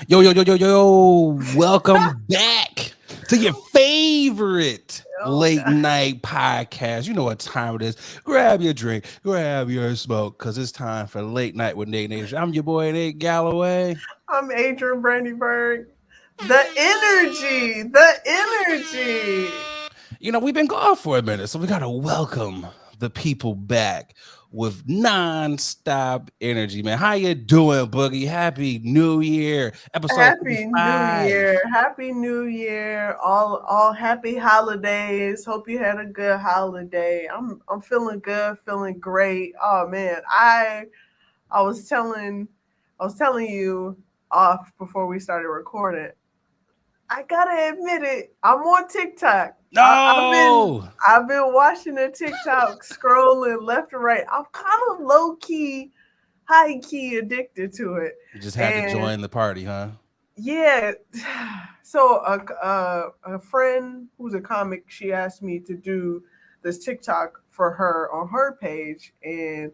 Yo, yo, yo, yo, yo, welcome back to your favorite Oh late God. night podcast. You know what time it is. Grab your drink, grab your smoke, because it's time for Late Night with Nate Nation. I'm your boy, Nate Galloway. I'm Adrian Brandyberg. The energy. We've been gone for a minute, so we got to welcome the people back with non-stop energy, man. How you doing, Boogie? Happy New Year, episode Happy New 35. Year. Happy New Year. All happy holidays. Hope you had a good holiday. I'm feeling good, feeling great. Oh man. I was telling I was telling you off before we started recording. I gotta admit it. I'm on TikTok. I've been No! I've been watching the TikTok scrolling left and right. I'm kind of low key, high key addicted to it, You just had to and join the party, huh? yeah. So a friend who's a comic, she asked me to do this TikTok for her on her page, and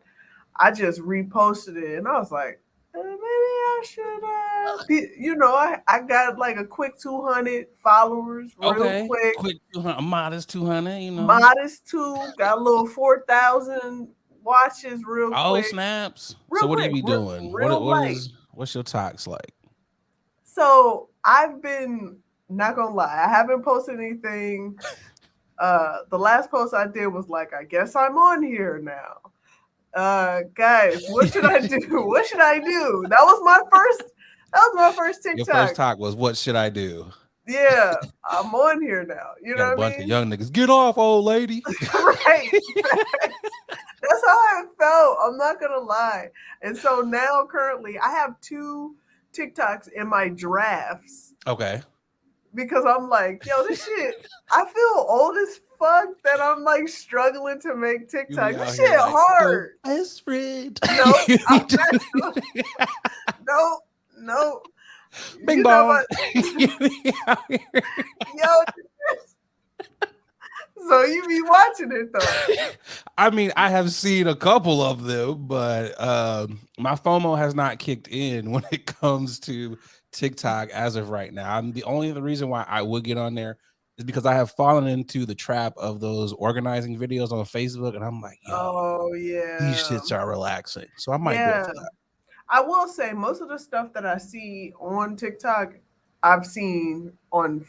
I just reposted it, and I was like, maybe I should, I got like a quick 200 followers real Okay. quick, Quick 200, a modest 200. modest too, got a little 4,000 watches Oh, snaps. So what do you be doing? real light. What's your talks like? So I've been, not gonna lie, I haven't posted anything. The last post I did was like, I guess I'm on here now. Guys, what should I do? What should I do? That was my first Your first TikTok. talk was what should I do? Yeah, I'm on here now. You You know got a what I bunch of mean? young niggas. Get off, old lady. Right. That's how I felt. I'm not gonna lie. And so now currently I have two TikToks in my drafts Okay. because I'm like, yo, this shit, I feel old as fuck that I'm like struggling to make You be TikTok. This out shit here like your hard. best friend. No, I'm not. No, no. Bing You know bong. what? You be out here. Yo, so you be watching it though. I mean, I have seen a couple of them, but my FOMO has not kicked in when it comes to TikTok as of right now. I'm the only other reason why I would get on there is because I have fallen into the trap of those organizing videos on Facebook, and I'm like, yo, Oh these yeah. shits are relaxing, so I might do it Yeah. for that. I will say most of the stuff that I see on TikTok, I've seen on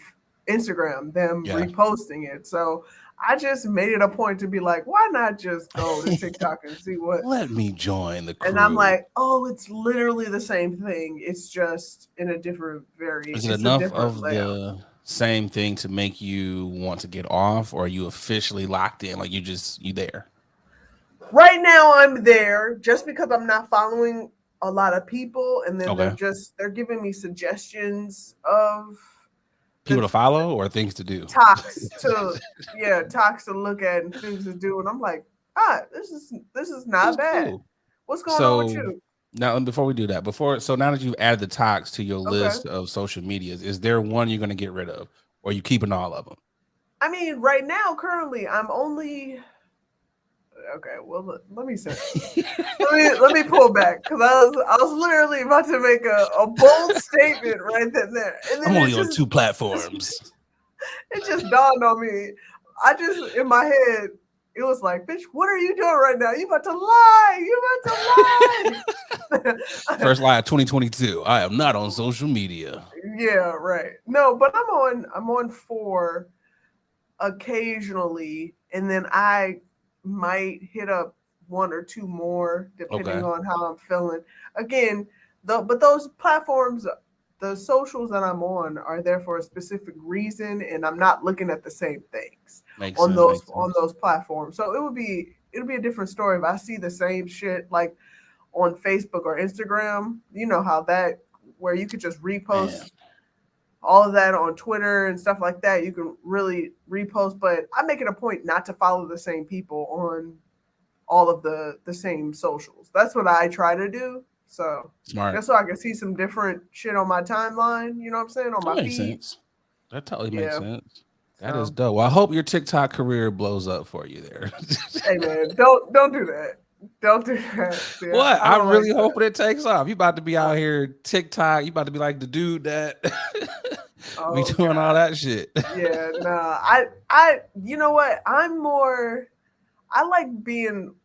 Instagram, them Yeah. reposting it. So I just made it a point to be like, why not just go to TikTok and see what. Let me join the And I'm crew. like, oh, it's literally the same thing. It's just in a Is it it's a enough different of layout. the same thing to make you want to get off, or are you officially locked in? Like you there? Right now I'm there just because I'm not following a lot of people, and then Okay. they're giving me suggestions of People the to follow or things to do? talks to talks to look at and things to do, and I'm like, this is It's not bad. cool. What's going on with So you? now, before we do that, now that you've added the talks to your Okay. list of social medias, is there one you're going to get rid of, or are you keeping all of them? I mean, right now, currently, I'm only okay. Well, let me say, let me pull back because I was literally about to make a bold statement right then there, and I'm then only on two platforms. it just dawned on me. I just in my head, it was like, bitch, what are you doing right now? You about to lie? You about to lie? First lie of 2022. I am not on social media. Yeah, right. No, but I'm on four occasionally, and then I might hit up one or two more depending Okay. on how I'm feeling. Again, but those platforms, the socials that I'm on are there for a specific reason, and I'm not looking at the same things Makes on sense. those Makes on sense. those platforms. So it'll be a different story if I see the same shit like on Facebook or Instagram. You know how that where you could just Man. repost all of that on Twitter and stuff like that. You can really repost, but I make it a point not to follow the same people on all of the same socials. That's what I try to do. So Smart. just so I can see some different shit on my timeline. You know what I'm saying, on That my makes feed. sense. That totally makes Yeah. sense. That is So dope. Well, I hope your TikTok career blows up for you there. hey man, don't do that. Don't do that. See, What? I I'm don't like really that. hoping it takes off. You about to be Uh, out here TikTok. You about to be like the dude that be oh doing all God. that shit. Yeah, nah. You know what? I'm more. I like being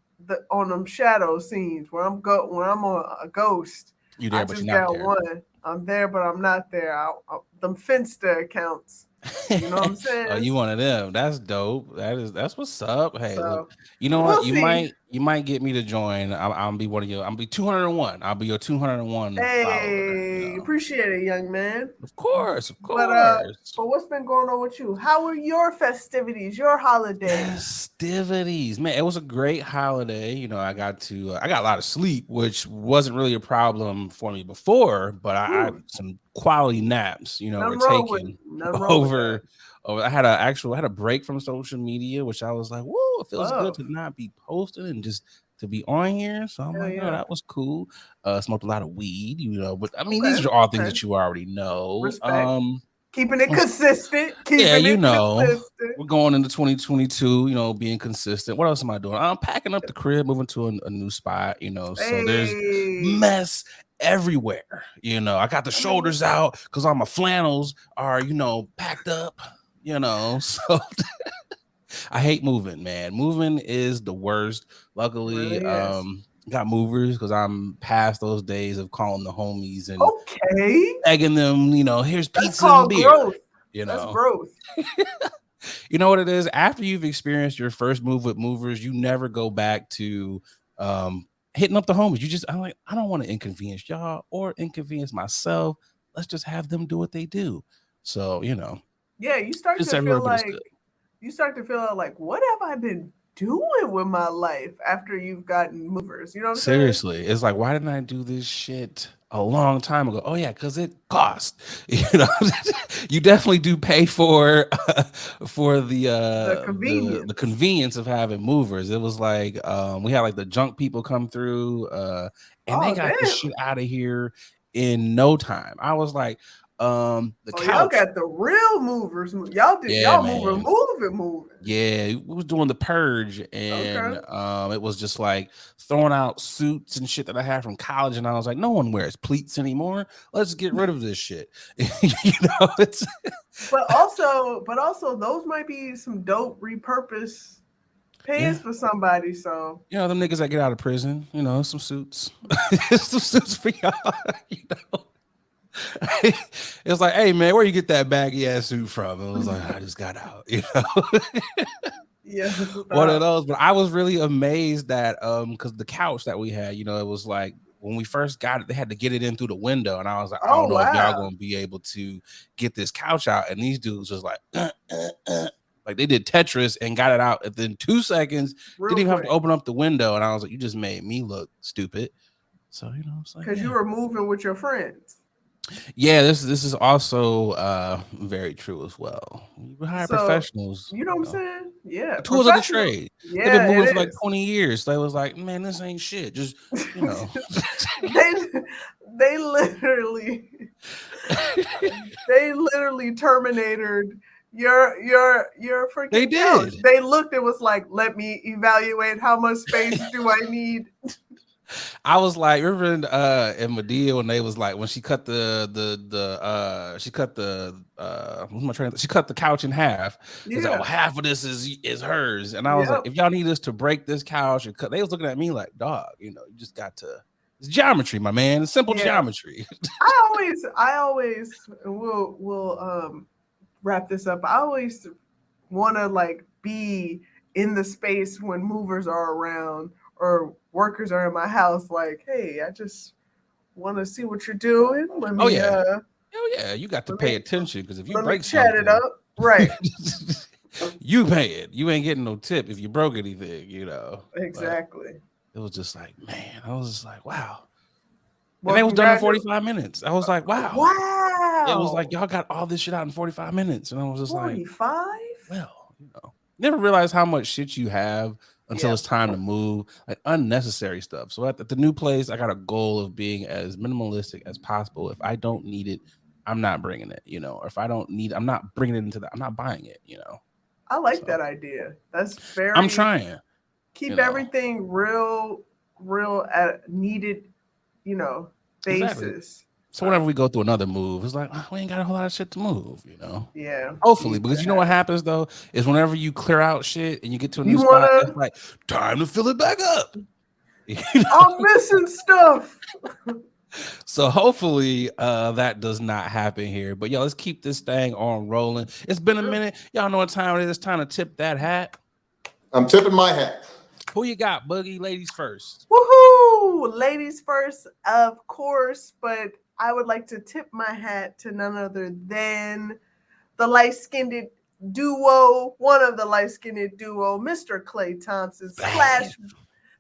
on them shadow scenes where when I'm a ghost. You I there, but just you're not got there. one. I'm there, but I'm not there. Them Finsta accounts. You know what I'm Oh, saying? you one of them. That's dope. That's what's up. Hey, look, So you know what? we'll see. You might get me to join. I'll be one of your. I'll be 201. I'll be your 201 follower. You Hey, know, appreciate it, young man. of course, of But course. what's been going on with you? How were your festivities, your holidays? Festivities, man. It was a great holiday. You know, I got a lot of sleep, which wasn't really a problem for me before, but I Hmm, some quality naps, you know, were nothing wrong with taken nothing wrong with that. over. I had a break from social media, which I was like, whoa, it feels good Love. to not be posting and just to be on here. So I'm Hell like, oh, yeah. that was cool. Smoked a lot of weed, you know, but I mean, these Okay. are all things Okay. that you already know. Respect. Keeping it Let's consistent. yeah, Keeping you it know, consistent. we're going into 2022, you know, being consistent. What else am I doing? I'm packing up the crib, moving to a new spot, you know. So there's Hey. mess everywhere. You know, I got the I mean, shoulders out because all my flannels are, you know, packed up, you know. So I hate moving, man. Moving is the worst. it Luckily, really is. got movers because I'm past those days of calling the homies and Okay. begging them, you know, here's That's pizza and called beer, growth. you That's know. growth. You know what it is? After you've experienced your first move with movers, you never go back to um hitting up the homies. I'm like, I don't want to inconvenience y'all or inconvenience myself. Let's just have them do what they do. So, you know, Yeah, just every little bit is good. you start to feel like, what have I been doing with my life after you've gotten movers? You know what I'm saying? Seriously, it's like, why didn't I do this shit a long time ago? Oh yeah, because it cost. You know, you definitely do pay for for The the convenience. convenience of having movers. It was like we had like the junk people come through, and they Oh got this damn. shit out of here in no time. I was like, the Oh, y'all couch. got the real movers. Y'all did Yeah, y'all moving, man. moving, moving. Yeah, we was doing the purge, and Okay. it was just like throwing out suits and shit that I had from college, and I was like, no one wears pleats anymore. Let's get rid of this shit. You know, it's But also those might be some dope repurposed yeah, pants for somebody. So you know, them niggas that get out of prison, you know, some suits, some suits for y'all. You know, it's like, hey man, where you get that baggy ass suit from? It was like, I just got out, you know. yes, One of without. those. But I was really amazed that because the couch that we had, you know, it was like when we first got it, they had to get it in through the window, and I was like, I Oh don't know if y'all wow. gonna be able to get this couch out. And these dudes was like, like they did Tetris and got it out within 2 seconds. Real Didn't even have to quick. open up the window, and I was like, you just made me look stupid. So you know, it's like, Cause you yeah, were moving with your friends. yeah. This is also very true as well. You hire So professionals, you know what you I'm know. saying? Yeah. The tools of the Professional. trade. They've been Yeah, moving it for like is. 20 years. So they was like, man, this ain't shit. Just, you know. they they literally they literally terminated your They freaking couch. did. They looked and was like, let me evaluate how much space do I need. I was like, remember in Medea when they was like when she cut she cut the what's my train? She cut the couch in half. It's like, oh, Yeah. half of this is hers. And I was like, Yep. if y'all need us to break this couch and cut, they was looking at me like, dog, you know, you just got to it's geometry, my man. It's simple Yeah. geometry. I always we'll wrap this up. I always want to like be in the space when movers are around or workers are in my house like, hey, I just want to see what you're doing. Oh yeah. Oh yeah, you got to Let pay me attention because if you let me break chat it something, up. Right. you pay it. You ain't getting no tip if you broke anything, you know. But Exactly. it was just like, man, I was just like, wow. And Well, they was done in congratulations. 45 minutes. I was like, wow. It was like Wow. y'all got all this shit out in 45 minutes. And I was just like, 45? well, you know. Never realize how much shit you have until Yeah. it's time to move, like unnecessary stuff. So at the new place, I got a goal of being as minimalistic as possible. If I don't need it, I'm not bringing it, you know. Or if I don't need, I'm not bringing it into that. I'm not buying it, you know. I like So that idea. That's I'm very trying. You keep know, everything real at needed, you know, exactly. basis. So whenever we go through another move, it's like we ain't got a whole lot of shit to move. You know. Yeah, Hopefully, needs to because you know what have. happens though is whenever you clear out shit and you get to a new You spot, it's wanna? like time to fill it back up. You know? I'm missing stuff. So hopefully that does not happen here. But yo, let's keep this thing on rolling. It's been a minute. Y'all know what time it is. It's time to tip that hat. I'm tipping my hat. Who you got, Boogie? Ladies first. Woohoo! Ladies first, of course, but I would like to tip my hat to none other than the light-skinned duo, one of the light-skinned duo, Mr. Clay Thompson, Bam.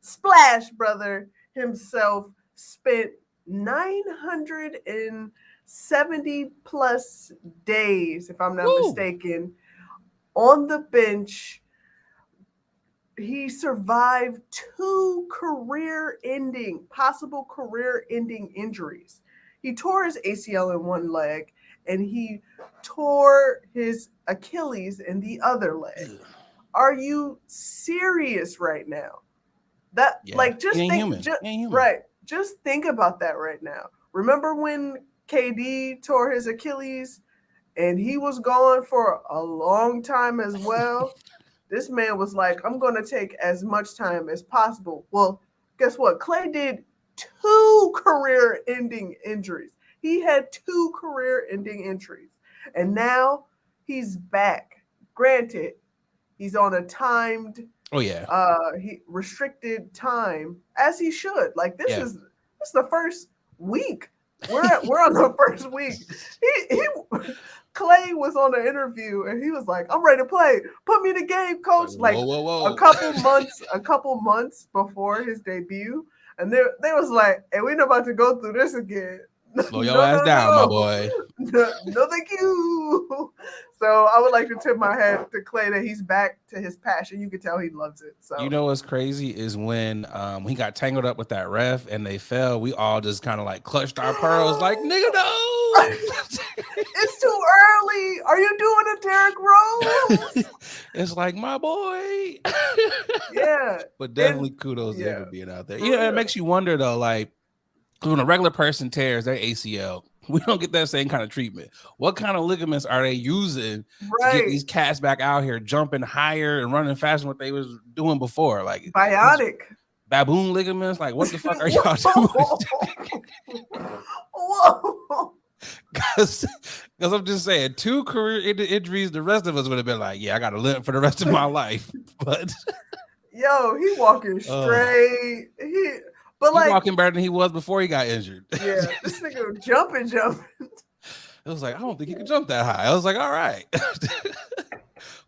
Splash Brother himself, spent 970 plus days, if I'm not Woo. mistaken, on the bench. He survived two possible career ending injuries. He tore his ACL in one leg and he tore his Achilles in the other leg. Ugh. Are you serious right now? That Yeah, like he just ain't think human. He ain't human. right. Just think about that right now. Remember when KD tore his Achilles and he was gone for a long time as well? This man was like, I'm going to take as much time as possible. Well, guess what? Clay did two career ending injuries. He had two career ending injuries. And now he's back. Granted, he's on a timed, Oh yeah, he restricted time, as he should. Like yeah. this is the first week. We're on the first week. He Clay was on an interview and he was like, "I'm ready to play. Put me in the game, It's like coach." whoa, Like whoa, a whoa. couple months before his debut, and they was like, "Hey, we're not about to go through this again." Slow your No, ass no, down, my no, boy. no, no, thank you. So I would like to tip my hat to Clay that he's back to his passion. You can tell he loves it. You So know what's crazy is when he got tangled up with that ref and they fell, we all just kind of like clutched our pearls, like nigga, no. it's too early. Are you doing a Derrick Rose? It's like my boy. Yeah, But and definitely kudos to him yeah, for being out there. for Yeah, it real. makes you wonder though, like 'cause when a regular person tears their ACL, we don't get that same kind of treatment. What kind of ligaments are they using to get Right, these cats back out here jumping higher and running faster than what they was doing before? Like these bionic. baboon ligaments. Like what the fuck are y'all doing? Whoa, whoa. Because I'm just saying, two career injuries, the rest of us would have been like, yeah, I got to limp for the rest of my life. But Yo, he walking oh, straight. But he like, walking better than he was before he got injured. yeah, this nigga jumping. It was like, I don't think he could jump that high. I was like, all right.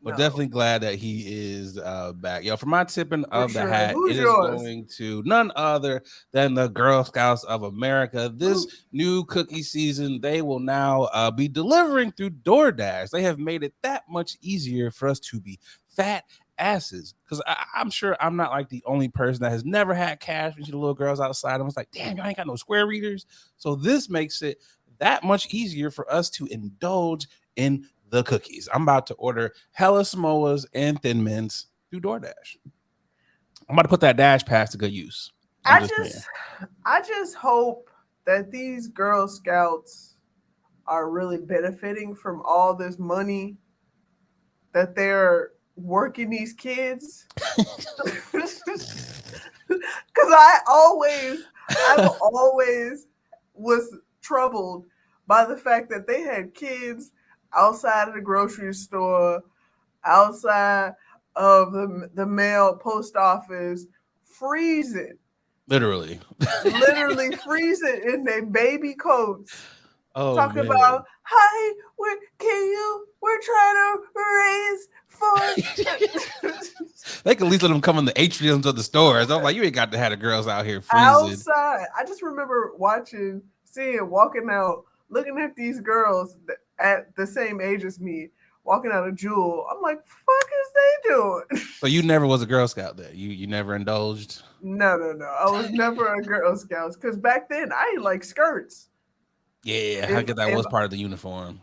But No, definitely glad that he is back. Yo, for my tipping for of the sure. hat, Who's it is yours? going to none other than the Girl Scouts of America. This Ooh, new cookie season, they will now be delivering through DoorDash. They have made it that much easier for us to be fat asses. Because I'm sure I'm not like the only person that has never had cash when you see the little girls outside. I was like, damn, you ain't got no square readers. So this makes it that much easier for us to indulge in the cookies. I'm about to order hella Samoas and Thin Mints through DoorDash. I'm about to put that Dash Pass to good use. I'm I just saying. just, I just hope that these Girl Scouts are really benefiting from all this money that they're working these kids. Because I've always was troubled by the fact that they had kids outside of the grocery store, outside of the mail post office, freezing, Literally. literally freezing in their baby coats, Oh talking man. about, "Hi, we're trying to raise for." They could at least let them come in the atriums of the stores. I'm like, you ain't got to have the girls out here freezing. Outside. I just remember seeing, walking out, looking at these girls at the same age as me, walking out of Jewel. I'm like, fuck is they doing? So you never was a Girl Scout there. You never indulged. No, no, no. I was never a Girl Scouts because back then I like skirts. Yeah, I If get that if was part of the uniform.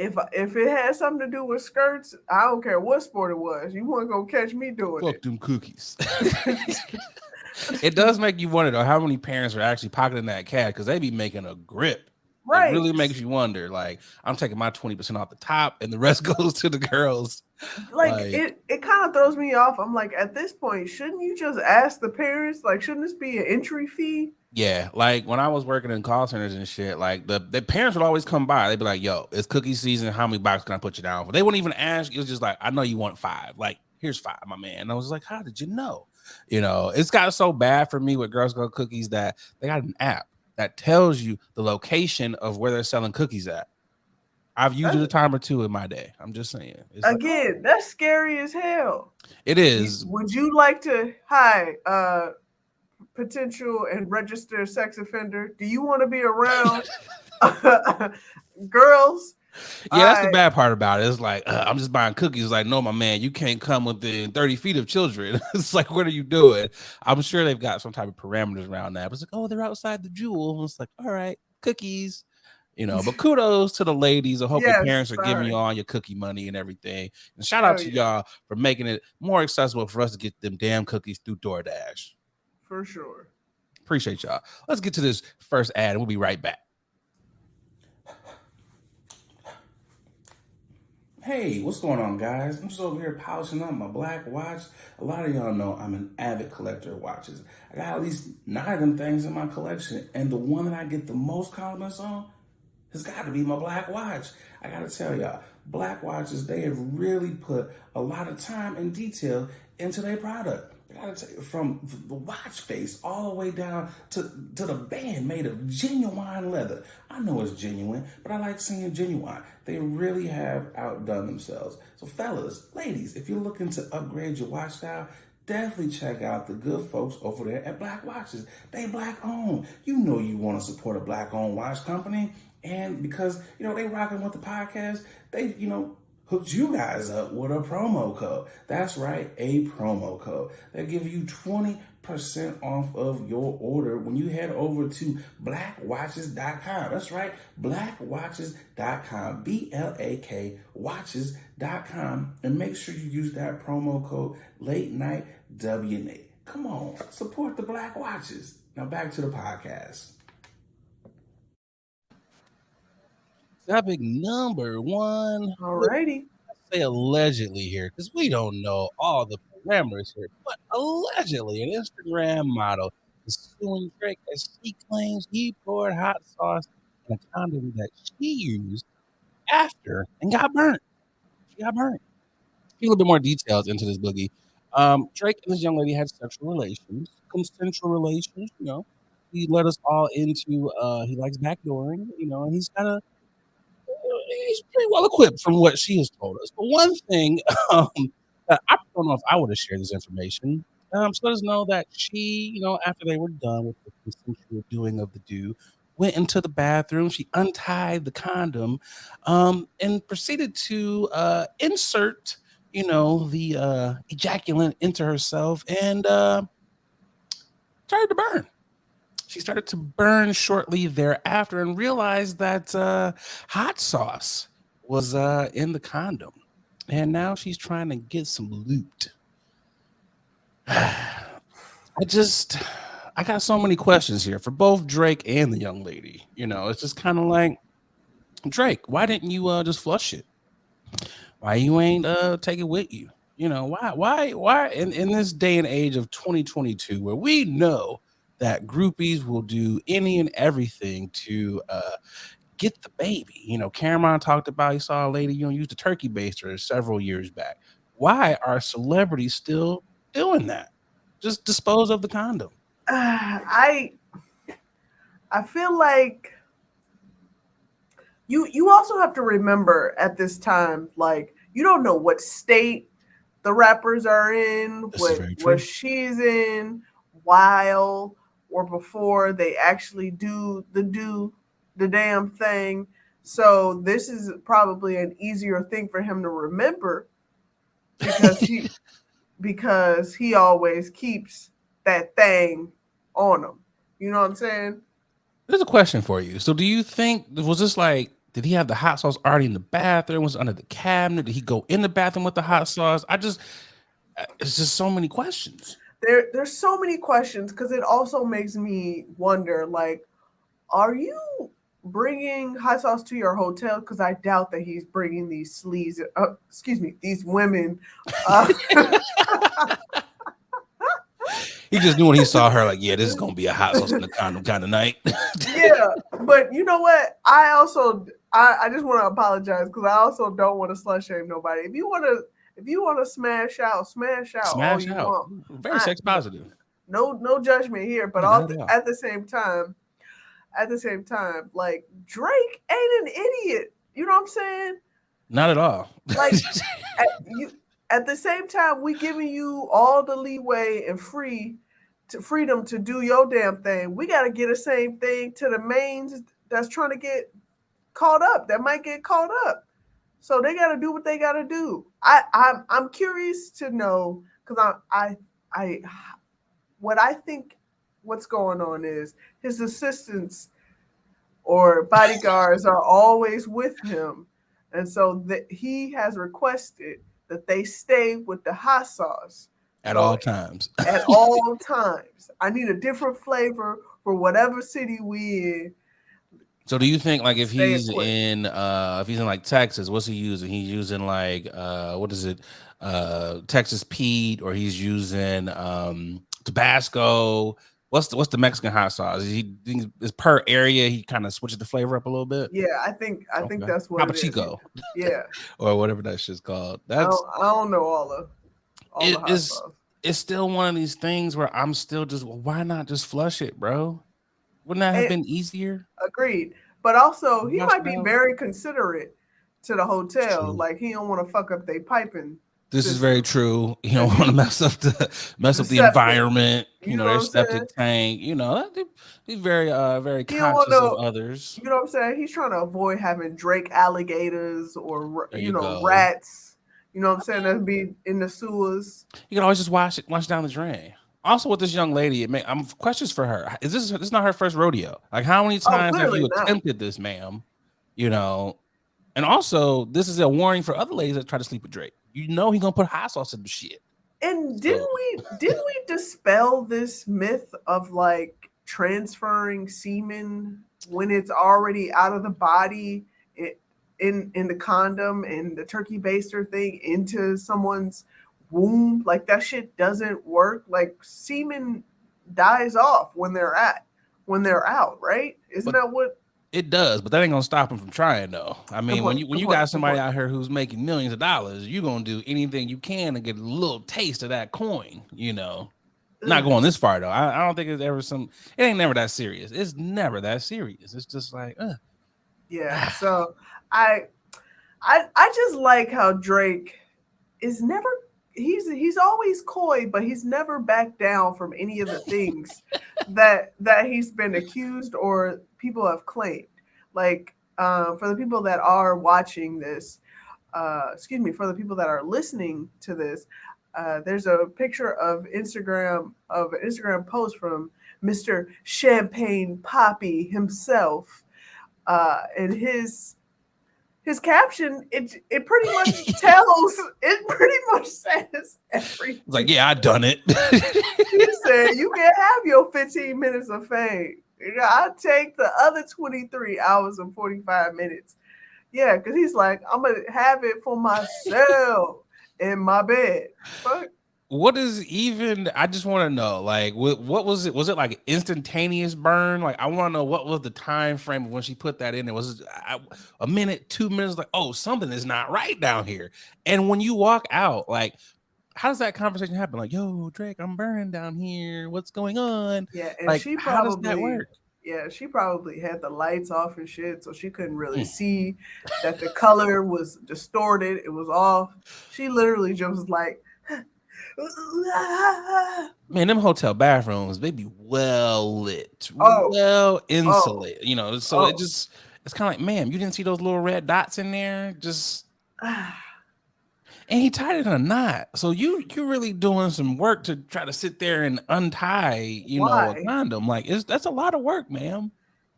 if it had something to do with skirts, I don't care what sport it was. You weren't gonna catch me doing Fuck them cookies. It does make you wonder though how many parents are actually pocketing that cash because they be making a grip. It right. really makes you wonder. Like, I'm taking my 20% off the top, and the rest goes to the girls. Like Like, it kind of throws me off. I'm like, at this point, shouldn't you just ask the parents? Like, shouldn't this be an entry fee? yeah, like when I was working in call centers and shit, like the parents would always come by. They'd be like, "Yo, it's cookie season. How many boxes can I put you down for?" They wouldn't even ask. It was just like, "I know you want 5. Like, here's 5, my man." And I was like, "How did you know?" It's got so bad for me with Girl Scout cookies that they got an app that tells you the location of where they're selling cookies at. I've used it a That's, time or two in my day. I'm just saying. It's like, oh, again, that's scary as hell. it is. Would you like to hi potential and registered sex offender? Do you want to be around girls? Yeah, that's the I bad part about it. It's like, I'm just buying cookies. Like, no, my man, you can't come within 30 feet of children. It's like, what are you doing? I'm sure they've got some type of parameters around that. But it's like, oh, they're outside the jewel. It's like, all right, cookies. But kudos to the ladies. I hope your yes, parents are giving you sorry. all your cookie money and everything. And shout out Hell to yeah, y'all for making it more accessible for us to get them damn cookies through DoorDash. for sure. Appreciate y'all. Let's get to this first ad and we'll be right back. Hey, what's going on, guys? I'm just over here polishing up my black watch. A lot of y'all know I'm an avid collector of watches. I got at least 9 of them things in my collection, and the one that I get the most compliments on has got to be my black watch. I gotta tell y'all, black watches, they have really put a lot of time and detail into their product. I gotta tell you, from the watch face all the way down to the band made of genuine leather. I know it's genuine, but I like seeing genuine. They really have outdone themselves. So fellas, ladies, if you're looking to upgrade your watch style, definitely check out the good folks over there at Black Watches. They black owned. You know you want to support a black owned watch company. And because, they rocking with the podcast, they, hooked you guys up with a promo code. That's right, a promo code. They give you 20% off of your order when you head over to blackwatches.com. That's right, blackwatches.com, BLAK watches.com. And make sure you use that promo code late night WNA. Come on, support the Black Watches. Now back to the podcast. Topic number 1. Alrighty. Say allegedly here because we don't know all the parameters here, but allegedly an Instagram model is suing Drake as she claims he poured hot sauce in a condom that she used after and got burnt. She got burnt. A little bit more details into this boogie. Drake and this young lady had sexual relations, consensual relations. He let us all into. He likes backdooring. And he's pretty well equipped from what she has told us. But one thing, that I don't know if I would have shared this information. So let us know that she, after they were done with the consensual doing of the do, went into the bathroom. She untied the condom, and proceeded to insert, the ejaculant into herself and started to burn. She started to burn shortly thereafter and realized that hot sauce was in the condom. And now she's trying to get some loot. I got so many questions here for both Drake and the young lady. It's just kind of like, Drake, why didn't you just flush it? Why you ain't take it with you? Why in this day and age of 2022 where we know that groupies will do any and everything to get the baby. Cameron talked about he saw a lady, use the turkey baster several years back. Why are celebrities still doing that? Just dispose of the condom. I feel like you also have to remember at this time, like, you don't know what state the rappers are in, This is very what true. she's in, while or before they actually do the damn thing. So this is probably an easier thing for him to remember because he always keeps that thing on him. You know what I'm saying? There's a question for you. So do you think was this like Did he have the hot sauce already in the bathroom? Was it under the cabinet? Did he go in the bathroom with the hot sauce? It's just so many questions. There's so many questions because it also makes me wonder, like, are you bringing hot sauce to your hotel? Because I doubt that he's bringing these sleaze, excuse me, these women. Uh, He just knew when he saw her, like, yeah, this is gonna be a hot sauce in the condom kind of night. yeah, but you know what? I just want to apologize because I also don't want to slut shame nobody. If you want to smash out all Smash you out. want. Very sex positive. No judgment here, but Yeah, not at all. at the same time, like Drake ain't an idiot. You know what I'm saying? Not at all. Like at, you at the same time, we giving you all the leeway and freedom to do your damn thing. We got to get the same thing to the mains that's trying to get caught up. That might get caught up. So they got to do what they got to do. I'm curious to know because I what I think what's going on is his assistants or bodyguards are always with him, and so that he has requested that they stay with the hot sauce. At So all times. at all times, I need a different flavor for whatever city we in. So do you think like Stay equipped. if he's in like Texas, what's he using? He's using like what is it? Texas Pete, or he's using Tabasco. What's the Mexican hot sauce? Is per area he kind of switches the flavor up a little bit? Yeah, I think Okay. that's what Papa it is. Chico Yeah, or whatever that shit's called. I don't know all the It hot is sauce. it's still one of these things where I'm still just, well, why not just flush it, bro? Wouldn't that have And been easier? agreed. But also, he Flush might it be out. very considerate to the It's hotel. true. Like he don't want to fuck up their piping This is very system true. You don't because want to he mess the up the septic. environment. You know what Their I'm saying? septic tank. He's very He don't want conscious of to. others. You know what I'm saying? He's trying to avoid having Drake alligators or There you go. rats. You know what I'm saying? That be in the sewers. You can always just wash down the drain. Also, with this young lady, I'm questions for her. This is not her first rodeo? Like, how many Oh, times have clearly you not. attempted this, ma'am? You know, and also this is a warning for other ladies that try to sleep with Drake. You know he gonna put hot sauce in the shit. And So didn't we dispel this myth of like transferring semen when it's already out of the body in the condom and the turkey baster thing into someone's womb? Like that shit doesn't work. Like semen dies off when they're out, right? Isn't but that what? it does, but that ain't gonna stop him from trying though. I Good mean, point. when Good you point. got Good somebody point. out here who's making millions of dollars, you're gonna do anything you can to get a little taste of that coin. Not Ugh. going this far though. I don't think it's ever it ain't never that serious. It's never that serious. It's just like Yeah. So I I just like how Drake is never he's always coy, but he's never backed down from any of the things that he's been accused or people have claimed. Like for the people that are watching this, excuse me, for the people that are listening to this, there's a picture of an Instagram post from Mr. Champagne Poppy himself, and his caption it pretty much tells it pretty much says it's like, everything. yeah, I done it. He said you can have your 15 minutes of fame. I'll take the other 23 hours and 45 minutes. Yeah, because he's like, I'm gonna have it for myself in my bed. Fuck. What is even? I just want to know. Like, what was it? Was it like instantaneous burn? Like, I want to know what was the time frame of when she put that in there. Was it a minute, 2 minutes? Like, oh, something is not right down here. And when you walk out, like, how does that conversation happen? Like, yo, Drake, I'm burning down here. What's going on? Yeah, and Like, how does that work? she probably had the lights off and shit, so she couldn't really Mm. see that the color was distorted. It was off. She literally just was like, Man, them hotel bathrooms, they be well lit, oh, well oh, insulated. So oh. it's kind of like, ma'am, you didn't see those little red dots in there? And he tied it in a knot. So you really doing some work to try to sit there and untie, a Why? condom. Like that's a lot of work, ma'am.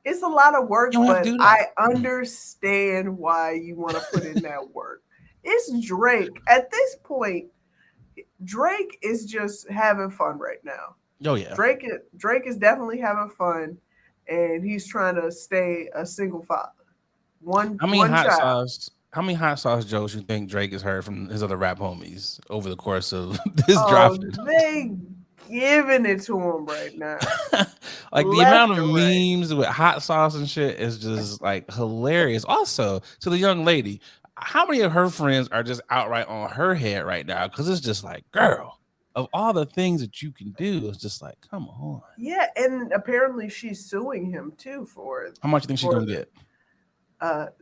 it's a lot of work, You don't have to but do that. I understand why you want to put in that work. It's Drake. At this point, Drake is just having fun right now. Oh yeah. Drake is definitely having fun, and he's trying to stay a single father, one child. How many hot sauce jokes you think Drake has heard from his other rap homies over the course of this Oh, dropping? they giving it to him right now, Like the left amount of and right. memes with hot sauce and shit is just like hilarious. Also, to the young lady, how many of her friends are just outright on her head right now? Because it's just like, girl, of all the things that you can do, it's just like, come on. Yeah, and apparently she's suing him too How much you think she's for gonna the get?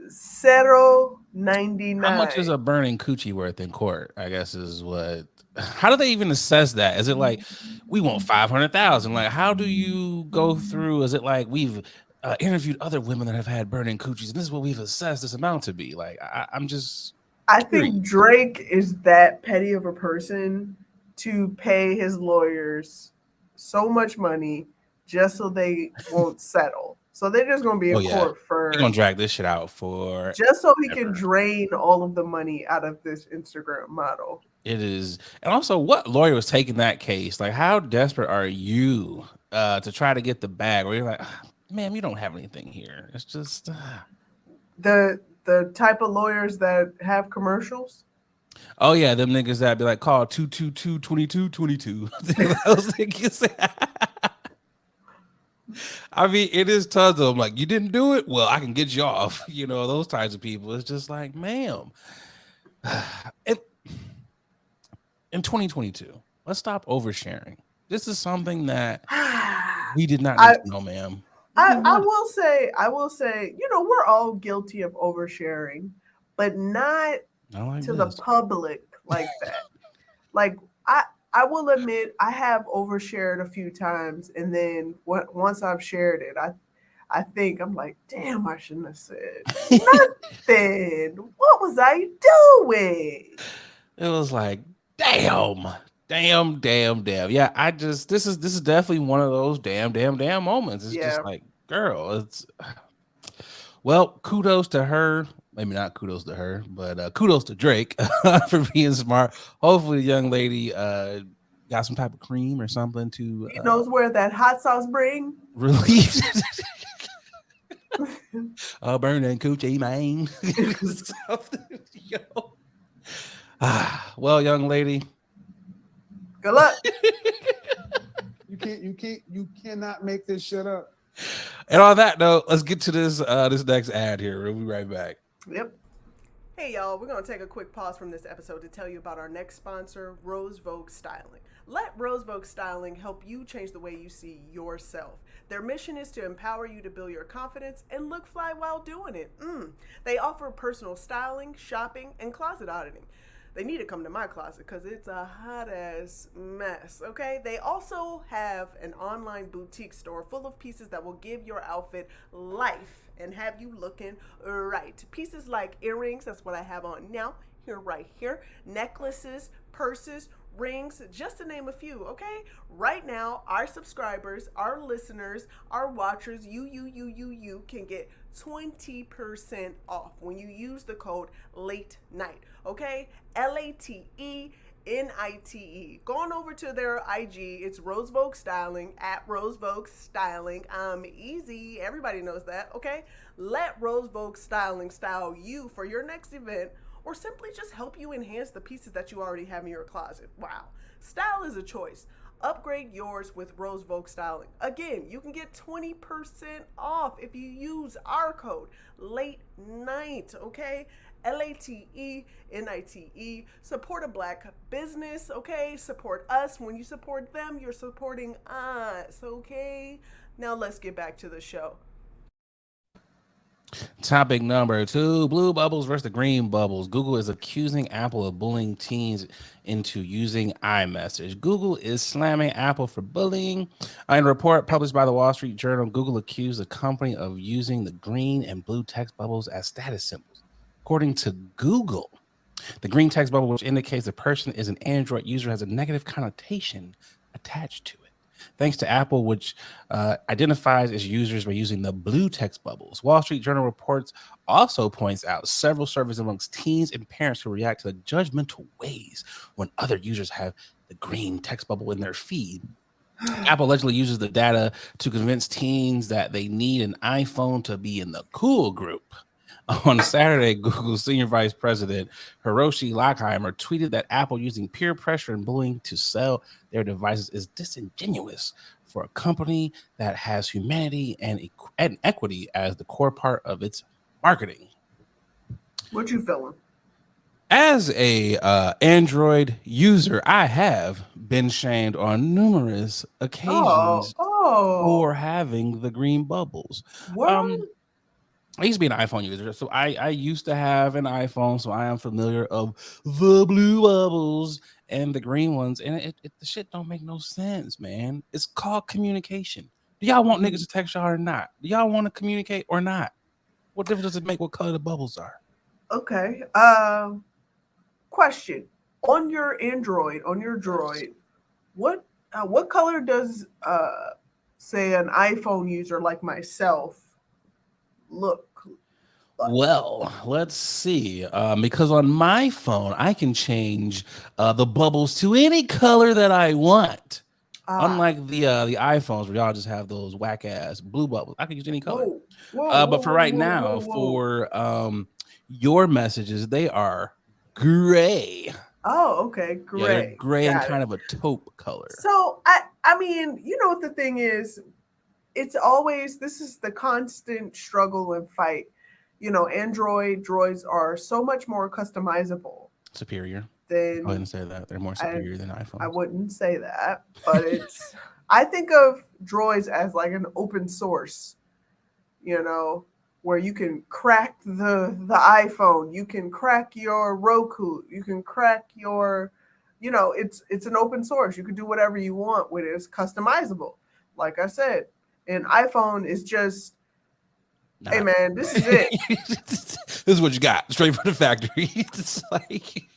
Cero ninety How much is nine. a burning coochie worth in court? I guess is what. How do they even assess that? Is it like we want 500,000? Like, how do you go through? Is it like we've interviewed other women that have had burning coochies, and this is what we've assessed this amount to be? Like, I'm just I curious. think Drake is that petty of a person to pay his lawyers so much money just so they won't settle. So they're just going to be Oh in yeah, court you're for gonna drag this shit out for just so he can ever. drain all of the money out of this Instagram model. It is, and also, what lawyer was taking that case? Like, how desperate are you to try to get the bag? Where you're like, "Ah, ma'am, you don't have anything here. It's just." The type of lawyers that have commercials. Oh yeah, them niggas that be like call 222-2222. Those niggas. I mean, it is tons of them. Like, you didn't do it. Well, I can get you off. You know, those types of people. It's just like, ma'am. It, in 2022, let's stop oversharing. This is something that we did not need I to know, ma'am. We didn't want it. I will say, we're all guilty of oversharing, but not Not like to the this. public like that. Like I I will admit I have overshared a few times, and then once I've shared it, I think I'm like, damn, I shouldn't have said nothing. What was I doing? It was like, damn, damn. Yeah, this is definitely one of those damn moments. It's just Yeah, like, girl, it's well, kudos to her. Maybe not kudos to her, but kudos to Drake for being smart. Hopefully, the young lady got some type of cream or something to he knows where that hot sauce bring. relieve burning coochie, man. Something, yo. Well, young lady, Good luck. You cannot make this shit up. and on that note, let's get to this next ad here. We'll be right back. Yep. Hey y'all, we're going to take a quick pause from this episode to tell you about our next sponsor, Rose Vogue Styling. Let Rose Vogue Styling help you change the way you see yourself. Their mission is to empower you to build your confidence and look fly while doing it. They offer personal styling, shopping, and closet auditing. They need to come to my closet because it's a hot ass mess, okay? They also have an online boutique store full of pieces that will give your outfit life and have you looking right. Pieces like earrings, that's what I have on now, right here, necklaces, purses, rings, just to name a few, okay? Right now, our subscribers, our listeners, our watchers, you can get 20% off when you use the code late night, okay? LATENITE. Go on over to their IG. It's Rose Vogue Styling at Rose Vogue Styling. Easy. Everybody knows that, okay? Let Rose Vogue Styling style you for your next event, or simply just help you enhance the pieces that you already have in your closet. Wow. Style is a choice. Upgrade yours with Rose Vogue Styling. Again, you can get 20% off if you use our code late night, okay? LATENITE. Support a black business, okay? Support us. When you support them, you're supporting us, okay? Now let's get back to the show. Topic number 2, blue bubbles versus the green bubbles. Google is accusing Apple of bullying teens into using iMessage. Google is slamming Apple for bullying. In a report published by the Wall Street Journal, Google accused the company of using the green and blue text bubbles as status symbols. According to Google, the green text bubble, which indicates a person is an Android user, has a negative connotation attached to it. thanks to Apple, which identifies its users by using the blue text bubbles. Wall Street Journal reports also points out several surveys amongst teens and parents who react to judgmental ways when other users have the green text bubble in their feed. Apple allegedly uses the data to convince teens that they need an iPhone to be in the cool group. On Saturday, Google's senior vice president, Hiroshi Lockheimer, tweeted that Apple using peer pressure and bullying to sell their devices is disingenuous for a company that has humanity and equity as the core part of its marketing. What you feeling? As a Android user, I have been shamed on numerous Oh, occasions for oh, having the green bubbles. what? Um, I used to be an iPhone user, so I used to have an iPhone, so I am familiar of the blue bubbles and the green ones, and the shit don't make no sense, man. It's called communication. Do y'all want niggas to text y'all or not? Do y'all want to communicate or not? What difference does it make what color the bubbles are? Okay. Question. On your Android, on your Droid, what color does say an iPhone user like myself look like? Well, let's see. Because on my phone, I can change the bubbles to any color that I want. Ah, Unlike the iPhones where y'all just have those whack ass blue bubbles, I can use any color. whoa, whoa, whoa, But for whoa, right whoa, now, whoa, whoa. for your messages, they are gray. Oh, okay, Yeah, they're great, gray and got it. kind of a taupe color. So I mean, you know what the thing is? It's always this is the constant struggle and fight. You know, Android droids are so much more customizable Superior. Go ahead than and say that they're more I superior than I iPhones. wouldn't say that, but it's I think of droids as like an open source, you know, where you can crack the iPhone, you can crack your Roku, you can crack your, you know, it's an open source. You can do whatever you want with it. It's customizable. Like I said, an iPhone is just, hey Not. man, this is it. This is what you got straight from the factory. It's like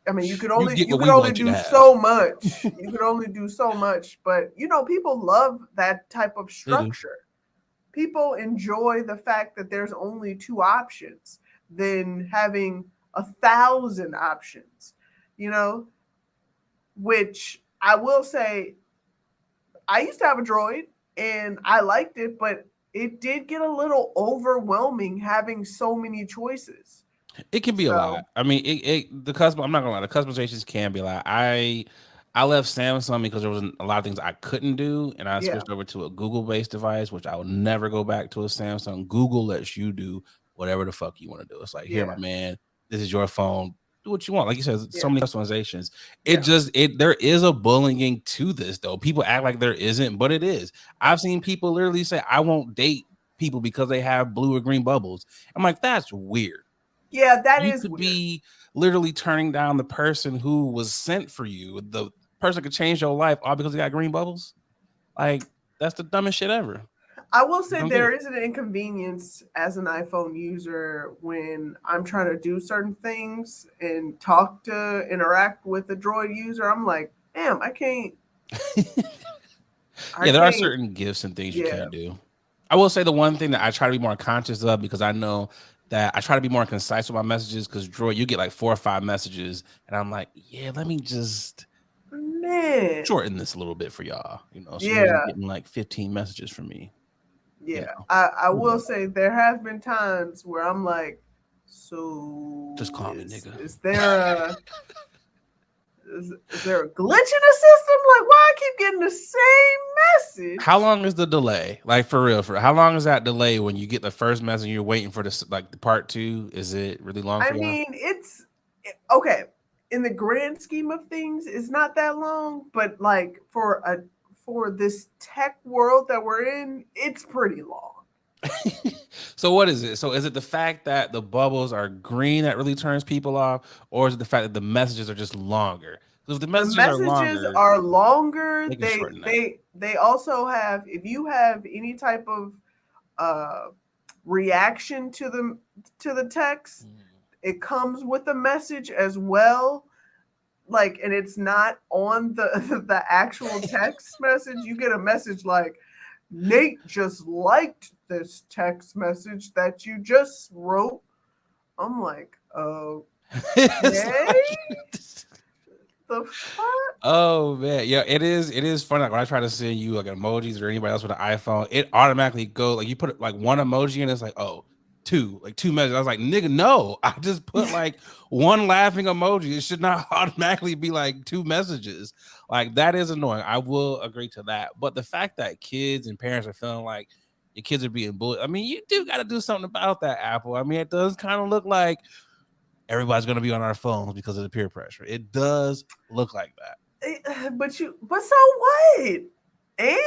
I mean, you could you only get you what could we only want you to do have. so much. You could only do so much, but you know, people love that type of They do. structure. People enjoy the fact that there's only two options than having 1,000 options, you know, which I will say I used to have a droid and I liked it, but it did get a little overwhelming having so many choices. It can be a lot. So, I mean, the custom. I'm not gonna lie. The customizations can be a lot. I left Samsung because there was a lot of things I couldn't do, and I yeah, switched over to a Google based device, which I will never go back to a Samsung. Google lets you do whatever the fuck you want to do. It's like, here, my yeah, man, this is your phone. Do what you want. Like you said, so yeah, many customizations. It yeah. just there is a bullying to this though. People act like there isn't, but it is. I've seen people literally say, I won't date people because they have blue or green bubbles. I'm like, that's weird. Yeah, that You is could weird. be literally turning down the person who was sent for you. The person could change your life all because they got green bubbles. Like that's the dumbest shit ever. I will I say don't get there it. is an inconvenience as an iPhone user when I'm trying to do certain things and talk to interact with a Droid user. I'm like, damn, I Yeah, there are can't. certain gifts and things you Yeah, can't do. I will say the one thing that I try to be more conscious of because I know that I try to be more concise with my messages because Droid, you get like 4 or 5 messages, and I'm like, yeah, let me just man. shorten this a little bit for y'all, so you're only Yeah, getting like 15 messages from me, yeah. I Move will on. say there have been times where I'm like, so Just call me nigga. is there a is there a glitch in the system? Like, why I keep getting the same How message? long is the delay? Like for real, how long is that delay when you get the first message and you're waiting for this like the part two? Is it really long I for y'all? mean, okay. In the grand scheme of things, it's not that long, but like for this tech world that we're in, it's pretty long. So what is it? So is it the fact that the bubbles are green that really turns people off, or is it the fact that the messages are just longer? Because if the The messages are messages longer, are longer. they can They shorten that. they they also have if you have any type of uh reaction to the text, Mm. it comes with a message as well. like, and it's not on the the actual text message. You get a message like, Nate just liked this text message that you just wrote. I'm like, It's okay, like- the fuck? oh man, yeah, it is. It is funny. Like when I try to send you like emojis or anybody else with an iPhone, it automatically goes like you put like one emoji and it's like, oh, two messages. I was like, nigga, no, I just put like one laughing emoji. It should not automatically be like two messages. Like that is annoying. I will agree to that. But the fact that kids and parents are feeling like your kids are being bullied, I mean, you do got to do something about that, Apple. I mean, it does kind of look like everybody's going to be on our phones because of the peer pressure. It does look like that. But so what? And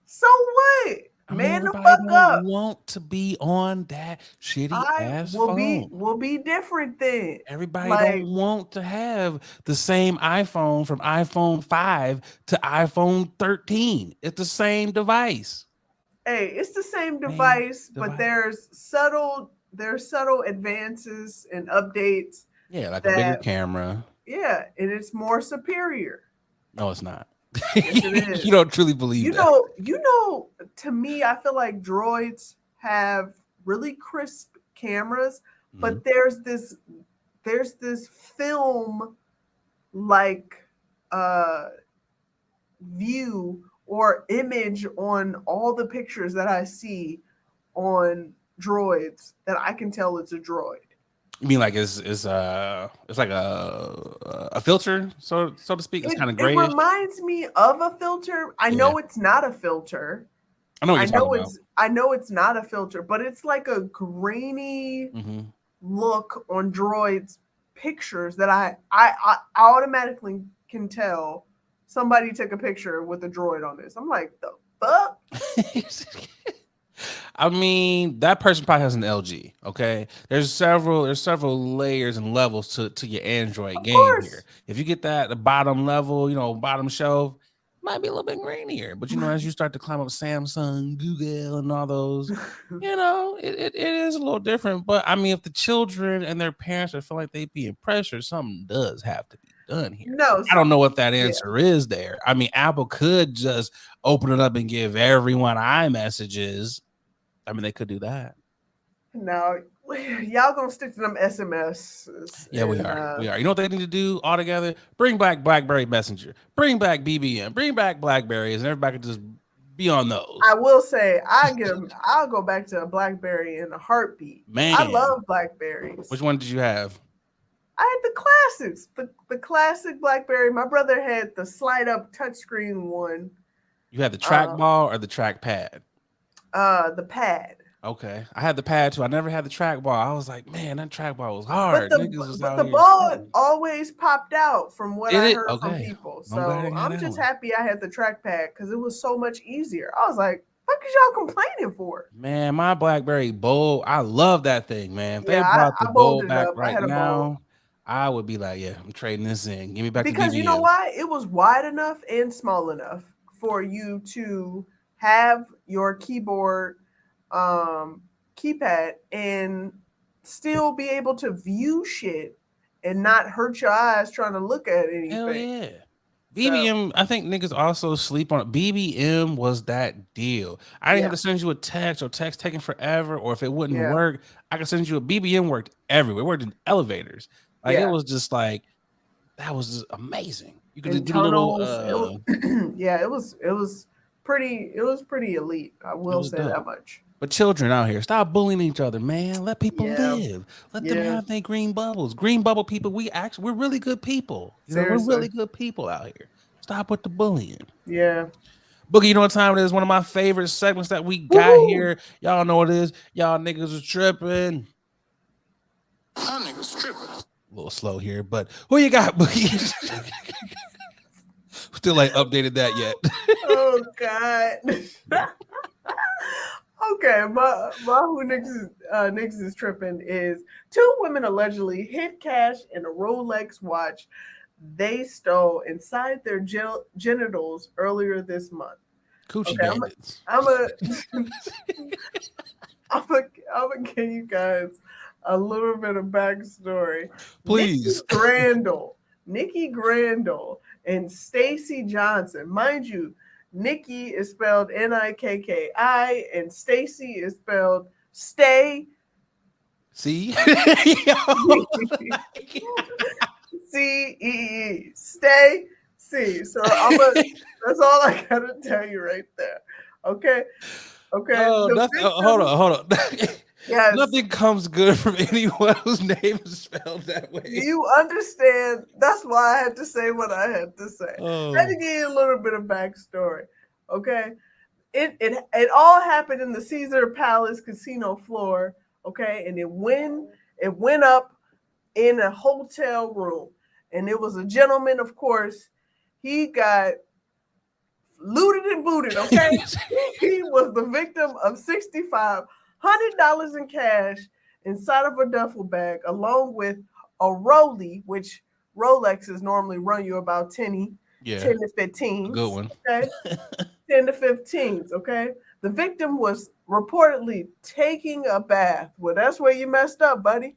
so what? I mean, Man, the everybody fuck don't up. want to be on that shitty I ass will be phone. will be different then. Everybody Like, don't want to have the same iPhone from iPhone 5 to iPhone 13. It's the same device. hey, it's the same Same device, but device. there's subtle advances and updates Yeah, like a bigger that, camera. yeah, and it's more superior. No, it's not. Yes, it You is. don't truly believe that. To me, I feel like droids have really crisp cameras, Mhm. but there's this film like uh view or image on all the pictures that I see on droids that I can tell it's a droid. You mean like it's like a filter, so to speak. It's kind of It grayish. reminds me of a filter. I Yeah, know it's not a filter. I know what you're talking about. I know it's not a filter, but it's like a grainy Hmm. look on droids pictures that I automatically can tell somebody took a picture with a droid on this. I'm like, the fuck? I mean, that person probably has an LG. Okay, there's several layers and levels to your Android Of game here. course. If you get that the bottom level, bottom shelf, might be a little bit grainier. But as you start to climb up Samsung, Google, and all those, it is a little different. But I mean, if the children and their parents are feeling like they being pressured, something does have to be done here. No, I don't know what that yeah. answer is there. I mean, Apple could just open it up and give everyone iMessages. I mean, they could do that. No, y'all gonna stick to them SMS. Yeah, we And are. We are. You know what they need to do all together? Bring back BlackBerry Messenger. Bring back BBM. Bring back Blackberries, and everybody can just be on those. I will say, I'll go back to a BlackBerry in a heartbeat. I Man, love Blackberries. which one did you have? I had the classics, the classic BlackBerry. My brother had the slide up touchscreen one, You had the uh, trackball or the trackpad? the pad. Okay, I had the pad too. I never had the trackball. I was like, man, that trackball was But hard. the Niggas was but out the here ball struggling. always popped out from what Did I it? heard from Okay. people. I'm glad I So didn't have I'm that just one. happy I had the trackpad because it was so much easier. I was like, "Fuck is y'all complaining for?" Man, my BlackBerry Bold, I love that thing, man. If they Yeah, brought the I Bold bolded it back up. I right had a bold now, I would be like, yeah, I'm trading this in. Give me back the because you know BBM. why? It was wide enough and small enough for you to have your keyboard um, keypad and still be able to view shit and not hurt your eyes trying to look at Hell anything. yeah. So BBM, I think niggas also sleep on it. BBM was that deal. I didn't have yeah, to send you a text or text taking forever, or if it wouldn't yeah, work, I could send you a BBM worked everywhere. It worked in elevators. Like it yeah. was just like that was just amazing. You could In just get a little tunnels, yeah, it was pretty elite. I it will was say that dope. much. But children out here, stop bullying each other, man. Let people Yeah, live. Let them yeah. have their green bubbles. Green bubble people, we're really good people. We're Seriously, really good people out here. Stop with the bullying. yeah. Boogie, you know what time it is? One of my favorite segments that we got Woohoo! here. Y'all know what it is. Y'all niggas is tripping. Y'all niggas tripping. A little slow here, but who you got, Boogie? Still ain't updated that yet. Oh God. Okay, my who niggas is tripping is two women allegedly hid cash in a Rolex watch they stole inside their genitals earlier this month. Coochie Okay, bandits. I'm a I'm a I'm gonna give you guys a little bit of backstory. Please. Nikki Randall Nikki Grandel and Stacy Johnson. Mind you, Nikki is spelled Nikki and Stacy is spelled stay. See? C-E-E. Stay C. So that's all I gotta tell you right there. Okay. Okay. Oh, The nothing. victim, Hold on. yes. Nothing comes good from anyone whose name is spelled that way. You understand? That's why I had to say what I had to say. I had to give you a little bit of backstory. Okay. It all happened in the Caesar Palace casino floor. Okay, and it went up in a hotel room, and it was a gentleman. Of course, he got looted and booted. Okay, he was the victim of $6,500 in cash inside of a duffel bag, along with a Rollie, which Rolexes normally run you about 10 to 15. Good one. Okay, 10 to 15s. Okay, the victim was reportedly taking a bath. Well, that's where you messed up, buddy.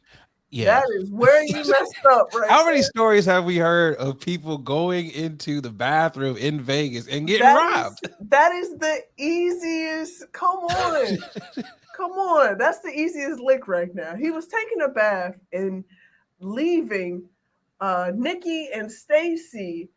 Yeah. That is where you messed up, right? How many stories have we heard of people going into the bathroom in Vegas and getting robbed? That is the easiest. Come on. Come on. That's the easiest lick right now. He was taking a bath and leaving Nikki and Stacy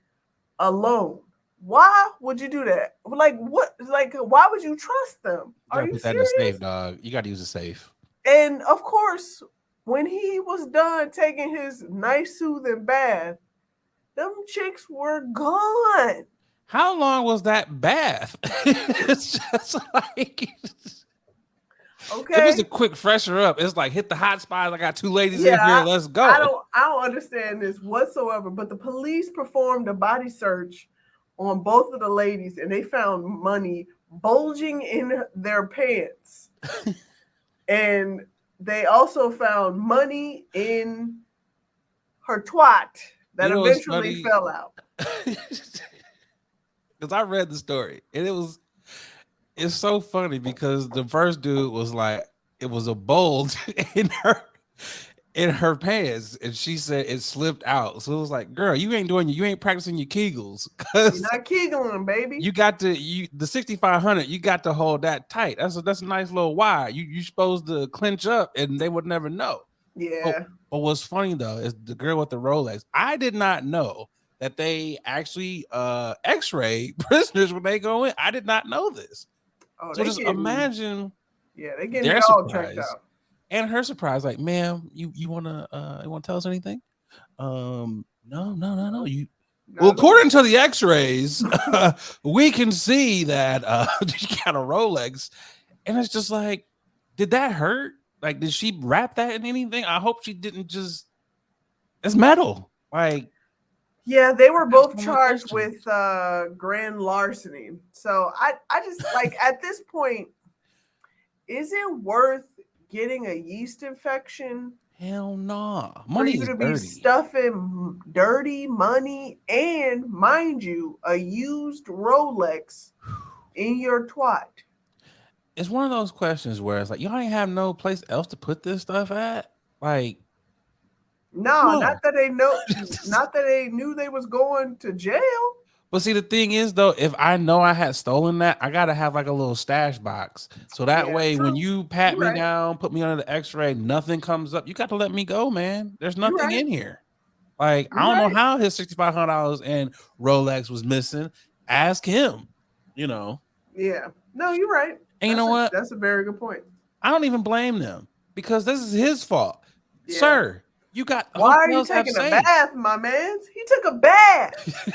alone. Why would you do that? Like what? Like why would you trust them? You Are gotta you put that in serious? the safe, dog. You gotta use a safe. And of course, when he was done taking his nice soothing bath, them chicks were gone. How long was that bath? It's just like Okay. it was a quick fresher up. It's like hit the hot spot. I got two ladies in here. Let's go. I don't understand this whatsoever. But the police performed a body search on both of the ladies, and they found money bulging in their pants. And they also found money in her twat that eventually fell out. Because I read the story, and it's so funny because the first dude was like, it was a bulge in her pants, and she said it slipped out. So it was like, girl, you ain't practicing your Kegels, because you're not Kegling, baby. You got to the 6,500. You got to hold that tight. That's a nice little wire. You supposed to clinch up, and they would never know. Yeah. But what's funny though is the girl with the Rolex. I did not know that they actually X-ray prisoners when they go in. I did not know this. Oh, so just imagine. Yeah, they getting their all checked out. And her surprise, like, ma'am, you wanna tell us anything? No. You well, according to the X-rays, we can see that you got a Rolex, and it's just like, did that hurt? Like, did she wrap that in anything? I hope she didn't just. It's metal, like. Yeah, they were both charged with grand larceny. So I just like at this point, is it worth getting a yeast infection? Hell no. Money for you to be stuffing dirty money and, mind you, a used Rolex in your twat. It's one of those questions where it's like, y'all ain't have no place else to put this stuff at. Like, no, not that they know, not that they knew they was going to jail. But see, the thing is, though, if I know I had stolen that, I gotta have like a little stash box, so that way when you pat me down, put me under the X-ray, nothing comes up. You got to let me go, man. There's nothing in here. Like, I don't know how his $6,500 and Rolex was missing. Ask him. You know. Yeah. No, you're right. And you know what? That's a very good point. I don't even blame them because this is his fault, sir. You got. Why are you taking a bath, my man? He took a bath.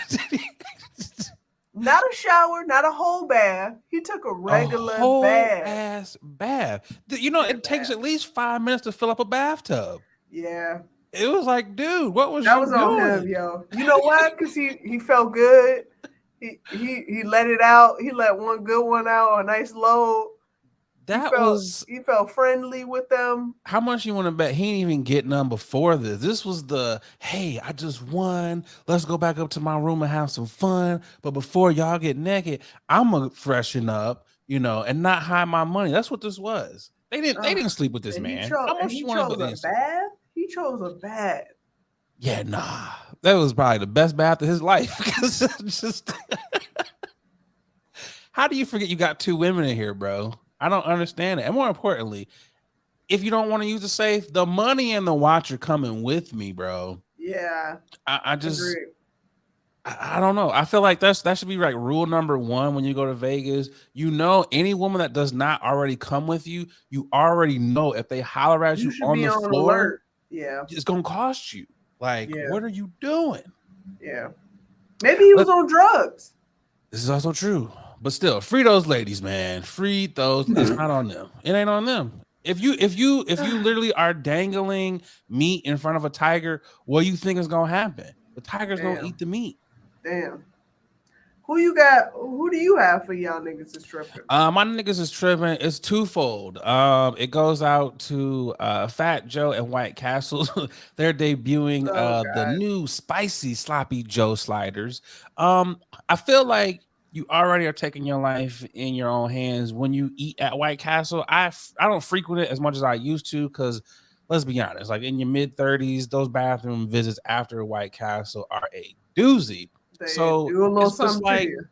Not a shower, not a whole bath. He took a regular ass bath. You know, it takes at least 5 minutes to fill up a bathtub. Yeah. It was like, dude, what was that was on him, yo? You know why? Because he felt good. He let it out. He let one good one out, a nice load. He felt friendly with them. How much you want to bet he didn't even get none before this? This was the, hey, I just won. Let's go back up to my room and have some fun. But before y'all get naked, I'm gonna freshen up, you know, and not hide my money. That's what this was. They didn't sleep with this man. How much you want to bet? Bath? He chose a bath. Yeah, nah. That was probably the best bath of his life. Just how do you forget you got 2 women in here, bro? I don't understand it. And more importantly, if you don't want to use the safe, the money and the watch are coming with me, bro. Yeah, I just agreed. I don't know. I feel like that should be like rule number 1 when you go to Vegas. You know, any woman that does not already come with you, you already know if they holler at You you should on be the on floor, alert. Yeah, it's gonna cost you. Like, yeah, what are you doing? yeah. Maybe he was But on drugs. this is also true. But still, free those ladies, man. Free those. It's not on them. It ain't on them. If you literally are dangling meat in front of a tiger, what do you think is gonna happen? The tiger's gonna Damn, eat the meat. damn. Who you got? Who do you have for y'all niggas is tripping? My niggas is tripping. It's twofold. It goes out to Fat Joe and White Castle. They're debuting Oh the God, new spicy sloppy Joe sliders. I feel like you already are taking your life in your own hands when you eat at White Castle. I don't frequent it as much as I used to because let's be honest, like in your mid-30s, those bathroom visits after White Castle are a doozy. they So do a little it's just something to like you.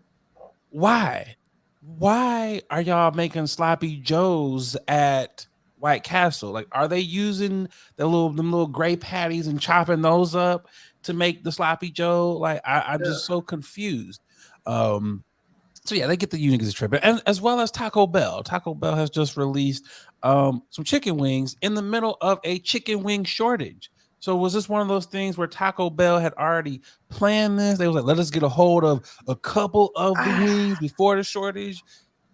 why? Why are y'all making sloppy joes at White Castle? Like, are they using them little gray patties and chopping those up to make the sloppy joe? Like, I'm just Ugh. so confused. Um, so yeah, they get the unique trip, and as well as Taco Bell. Taco Bell has just released some chicken wings in the middle of a chicken wing shortage. So was this one of those things where Taco Bell had already planned this? They was like, let us get a hold of a couple of the wings before the shortage,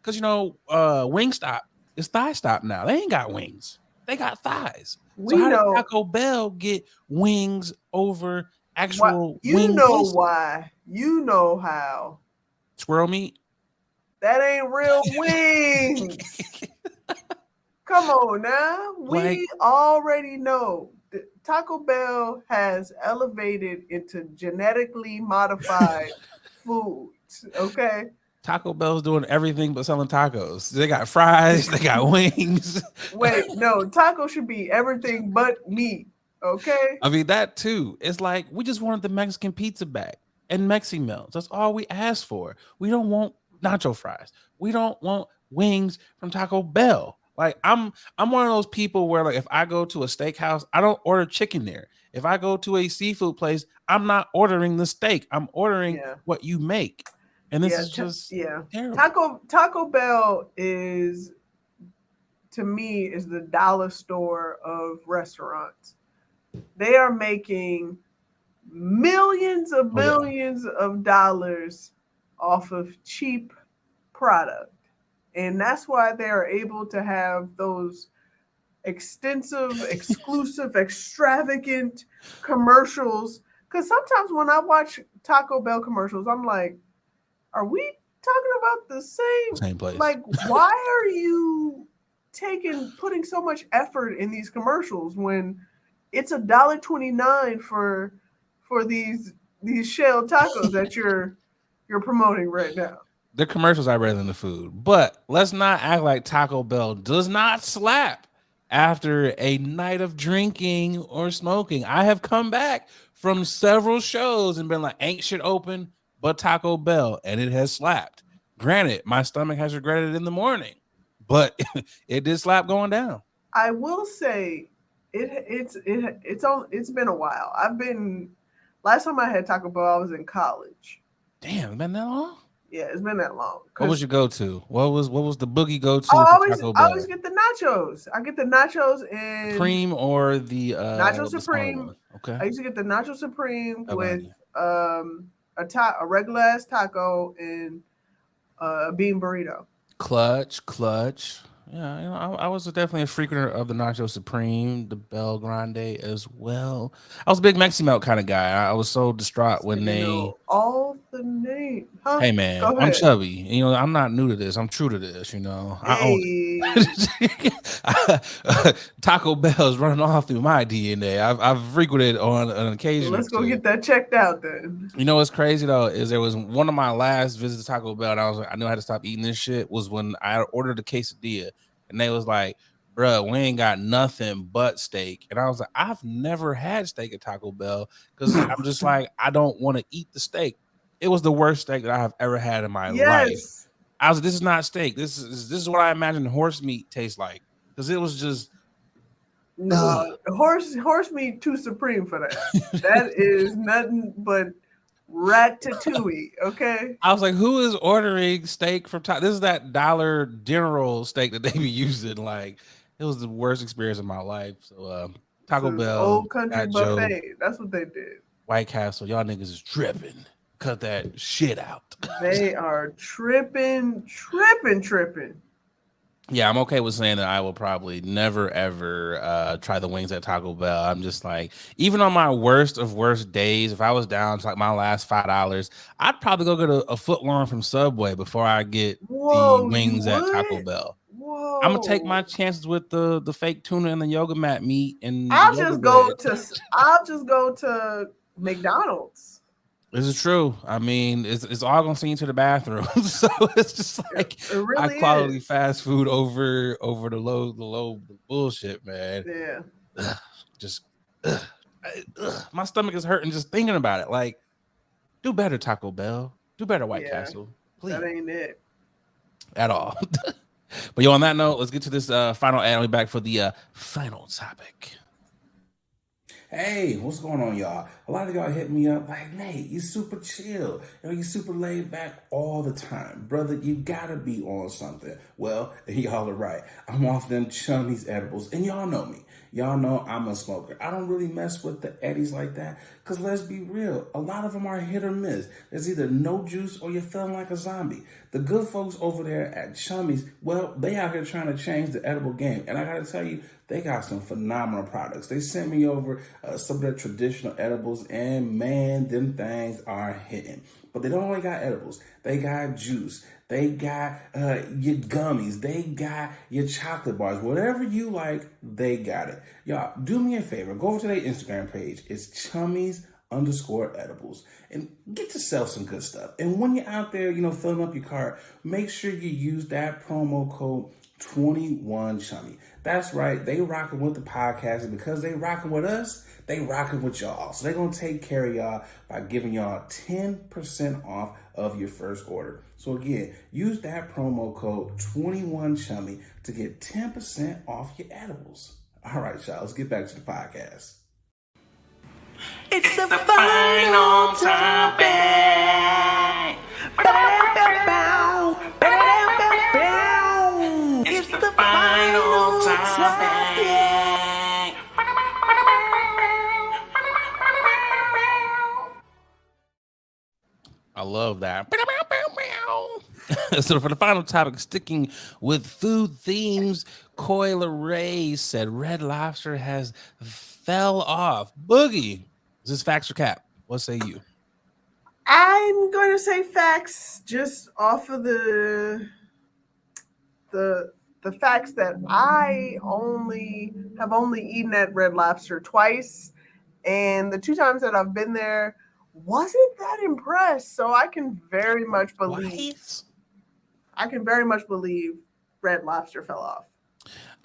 because Wingstop is thigh stop now. They ain't got wings; they got thighs. So We how did know Taco Bell get wings over what. actual You wing know places? why. You know how. Squirrel meat. That ain't real wings. Come on now. Like We already know that Taco Bell has elevated into genetically modified foods. Okay. Taco Bell's doing everything but selling tacos. They got fries, they got wings. Wait, no, taco should be everything but meat. Okay. I mean, that too. It's like we just wanted the Mexican pizza back and Mexi Melts. That's all we asked for. We don't want nacho fries. We don't want wings from Taco Bell. Like I'm one of those people where like if I go to a steakhouse, I don't order chicken there. If I go to a seafood place, I'm not ordering the steak. I'm ordering Yeah. what you make. And this Yeah. is just Yeah. terrible. Taco Bell is, to me, is the dollar store of restaurants. They are making millions of Oh yeah. billions of dollars off of cheap product. And that's why they are able to have those extensive, exclusive, extravagant commercials. Because sometimes when I watch Taco Bell commercials, I'm like, are we talking about the same? Same place. Like, why are you putting so much effort in these commercials when it's $1.29 for these shell tacos that you're promoting right now? The commercials are better than the food. But let's not act like Taco Bell does not slap after a night of drinking or smoking. I have come back from several shows and been like, ain't shit open but Taco Bell, and it has slapped. Granted, my stomach has regretted it in the morning, but it did slap going down. I will say it's been a while. I've been last time I had Taco Bell, I was in college. Damn, it been that long? Yeah, it's been that long. What was Cause your go-to? What was the boogie I go-to for always Taco I always Bell? get the nachos. I get the nachos and Cream or Nacho the smaller one? Supreme. Okay. I used to get the Nacho Supreme How about with you? a regular ass taco and a bean burrito. Clutch. Yeah, I was definitely a frequenter of the Nacho Supreme, the Bel Grande as well. I was a big Mexi Melt kind of guy. I was so distraught So when you they. know all the names. Huh? Hey man, Go I'm ahead. chubby. I'm not new to this. I'm true to this. I own Hey, it. Taco Bell's running all through my DNA. I've frequented on an occasion or let's go two. get that checked out then. You know what's crazy though is there was one of my last visits to Taco Bell, and I was like, I knew I had to stop eating this shit. Was when I ordered a quesadilla, and they was like, bruh, we ain't got nothing but steak. And I was like, I've never had steak at Taco Bell because I'm just like, I don't want to eat the steak. It was the worst steak that I have ever had in my life. Yes. I was like, this is not steak. This is what I imagine horse meat tastes like. Because it was just No, horse meat too supreme for that. That is nothing but ratatouille. Okay. I was like, who is ordering steak from Taco? This is that Dollar General steak that they be using. Like, it was the worst experience of my life. So This Taco is Bell, old country Fat Joe, buffet. That's what they did. White Castle, y'all niggas is tripping. Cut that shit out. They are tripping. Yeah, I'm okay with saying that I will probably never ever try the wings at Taco Bell. I'm just like, even on my worst of worst days, if I was down to like my last $5, I'd probably go get a foot long from Subway before I get the Whoa, you wings at Taco would? Bell. I'm gonna take my Whoa. chances with the fake tuna and the yoga mat meat and the I'll yoga just go bread. to I'll just go to McDonald's. This is true. I mean, it's all gonna send you to the bathroom. So it's just like It high really quality is. fast food over the low bullshit, man. Yeah. Ugh, just ugh, my stomach is hurting just thinking about it. Like, do better, Taco Bell. Do better, White Yeah. Castle. That Please. ain't it. At all. But yo, on that note, let's get to this final ad. I'll be back for the final topic. Hey, what's going on, y'all? A lot of y'all hit me up like, Nate, you super chill. You super laid back all the time. Brother, you gotta be on something. Well, y'all are right. I'm off them chummies edibles, and y'all know me. Y'all know I'm a smoker. I don't really mess with the eddies like that, because let's be real, a lot of them are hit or miss. There's either no juice or you're feeling like a zombie. The good folks over there at Chummies, well, they out here trying to change the edible game. And I gotta tell you, they got some phenomenal products. They sent me over some of their traditional edibles, and man, them things are hitting. But they don't only got edibles. They got juice. They got your gummies. They got your chocolate bars. Whatever you like, they got it. Y'all, do me a favor. Go over to their Instagram page. It's Chummies_edibles. And get yourself some good stuff. And when you're out there, filling up your cart, make sure you use that promo code 21Chummy. That's right. They rocking with the podcast, and because they rocking with us, they rocking with y'all. So they're going to take care of y'all by giving y'all 10% off of your first order. So again, use that promo code 21Chummy to get 10% off your edibles. All right, y'all, let's get back to the podcast. It's the final topic. It's the final topic. I love that. So for the final topic, sticking with food themes, Coyle Ray said Red Lobster has fell off. Boogie, is this facts or cap? What say you? I'm going to say facts just off of the facts that I have only eaten at Red Lobster twice, and the two times that I've been there wasn't that impressed. So I can very much believe Twice? Red Lobster fell off.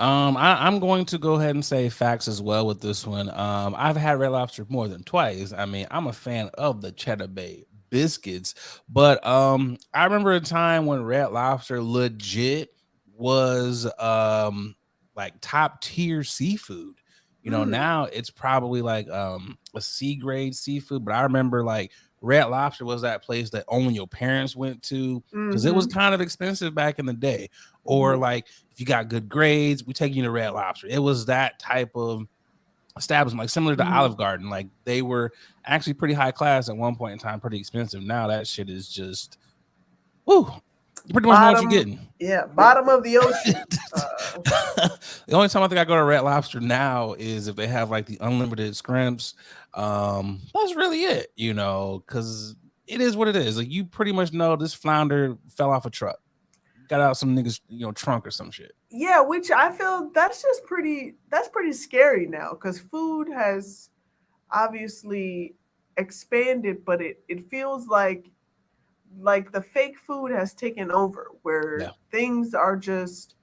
I'm going to go ahead and say facts as well with this one. I've had Red Lobster more than twice. I mean, I'm a fan of the Cheddar Bay biscuits, but I remember a time when Red Lobster legit was like top tier seafood. Now it's probably like a C grade seafood, but I remember like Red Lobster was that place that only your parents went to because it was kind of expensive back in the day. Or like if you got good grades, we take you to Red Lobster. It was that type of establishment, like similar to Olive Garden. Like they were actually pretty high class at one point in time, pretty expensive. Now that shit is just, woo. You pretty much know what you're getting. Yeah, bottom of the ocean. The only time I think I go to Red Lobster now is if they have like the unlimited scrimps. That's really it, because it is what it is. Like you pretty much know this flounder fell off a truck, got out some niggas, trunk or some shit. Yeah, which I feel that's pretty scary now because food has obviously expanded, but it feels like the fake food has taken over where things are just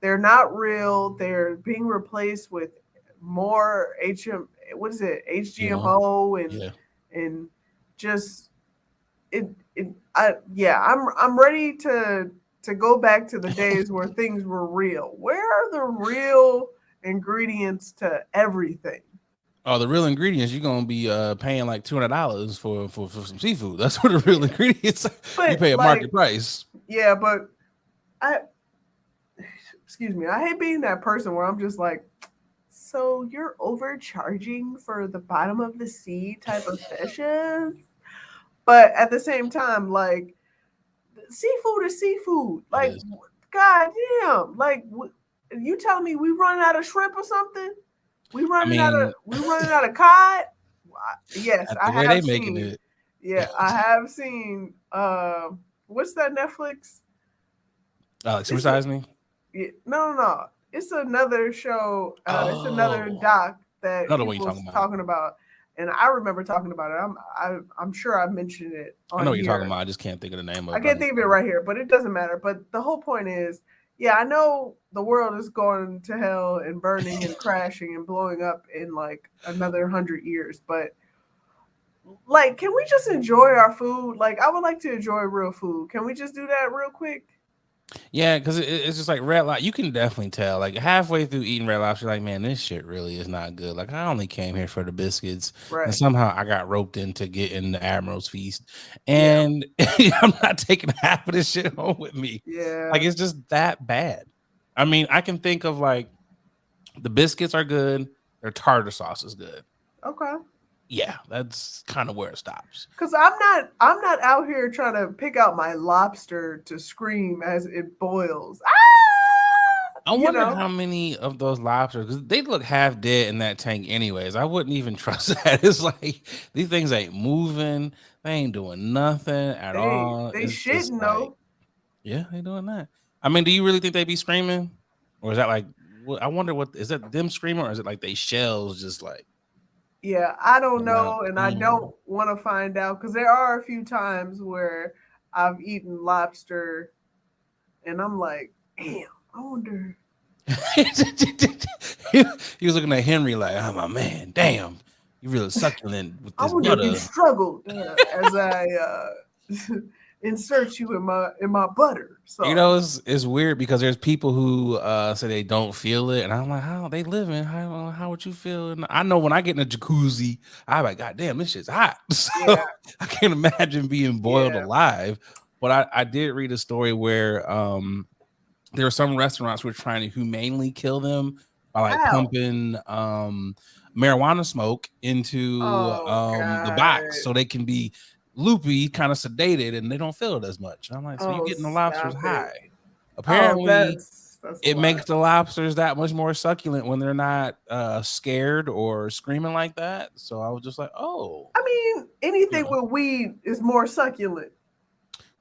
they're not real. They're being replaced with more what is it, GMO. HGMO, Yeah. and just yeah, I'm ready to go back to the days where things were real. Where are the real ingredients to everything? Oh, the real ingredients, you're gonna be paying like $200 for some seafood. That's what the real ingredients are. You But pay a like, market price. yeah, but I excuse me, I hate being that person where I'm just like, so you're overcharging for the bottom of the sea type of fishes? But at the same time, like, seafood is seafood. It Like, is. god damn, like, you telling me we running out of shrimp or something? I mean, We running out of cod? Yes, at the I way they have making seen. it, Yeah, I have seen. What's that Netflix? like It's a supersize me. yeah, no. It's another show. It's another Oh, doc that another one you're people's talking about. talking about, and I remember talking about it. I'm sure I mentioned it I know on what you're talking here. about. I just can't think of the name I of it. can't think of it right here, but it doesn't matter. But the whole point is, yeah, I know the world is going to hell and burning and crashing and blowing up in like another 100 years, but like, can we just enjoy our food? Like, I would like to enjoy real food. Can we just do that real quick? Yeah, because it's just like Red Lobster. You can definitely tell. Like halfway through eating Red Lobster, like, man, this shit really is not good. Like I only came here for the biscuits, and Right. somehow I got roped into getting the Admiral's Feast, Yeah. and I'm not taking half of this shit home with me. Like Yeah. it's just that bad. I mean, I can think of like the biscuits are good. Their tartar sauce is good. Okay. Yeah, that's kind of where it stops. Cause I'm not out here trying to pick out my lobster to scream as it boils. Ah, I wonder how many of those lobsters, because they look half dead in that tank anyways. I wouldn't even trust that. It's like these things ain't moving, they ain't doing nothing at all. they It's just shitting like, though. yeah, they doing that. I mean, do you really think they be screaming? Or is that like I wonder what is that them screaming or is it like they shells just like Yeah, I don't coming out? know, and I don't want to find out because there are a few times where I've eaten lobster, and I'm like, damn, I wonder. He was looking at Henry like, oh my man, damn, you really succulent with I this wonder if you butter. struggled as I insert you in my butter You sauce. know, it's weird because there's people who say they don't feel it, and I'm like, how they living? How would you feel? And I know when I get in a jacuzzi, I'm like, God damn, this shit's hot. Yeah, So I can't imagine being boiled yeah. alive. But I did read a story where there were some restaurants who were trying to humanely kill them by like How? pumping marijuana smoke into Oh the God. box so they can be loopy, kind of sedated, and they don't feel it as much. And I'm like, so you Oh, getting the lobsters stop it. high? Oh, Apparently, that's a it lot. makes the lobsters that much more succulent when they're not scared or screaming like that. So I was just like, oh, I mean, you anything know, with weed is more succulent.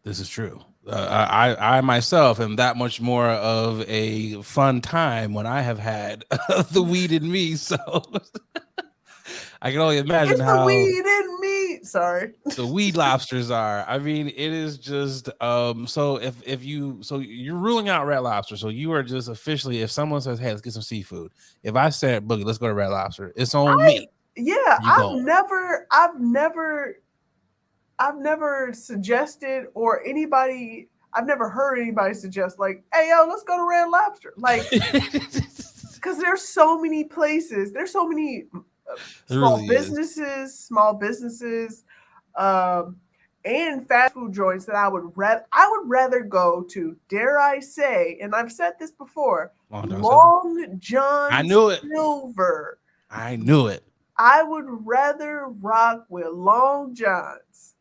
this is true. I myself am that much more of a fun time when I have had the weed in me. So I can only imagine It's the how weed in me. Sorry. the weed lobsters are. I mean, it is just so if you so you're ruling out Red Lobster. So you are just officially, if someone says, hey, let's get some seafood. If I said, Boogie, let's go to Red Lobster, it's on I me. yeah, You going. I've never suggested or anybody I've never heard anybody suggest like, hey yo, let's go to Red Lobster. Like, because there's so many places, there's so many It really is. small businesses, um, and fast food joints that I would rather go to, dare I say, and I've said this before, Long John Silver. Long I John knew it. Silver. I knew it. I would rather rock with Long Johns.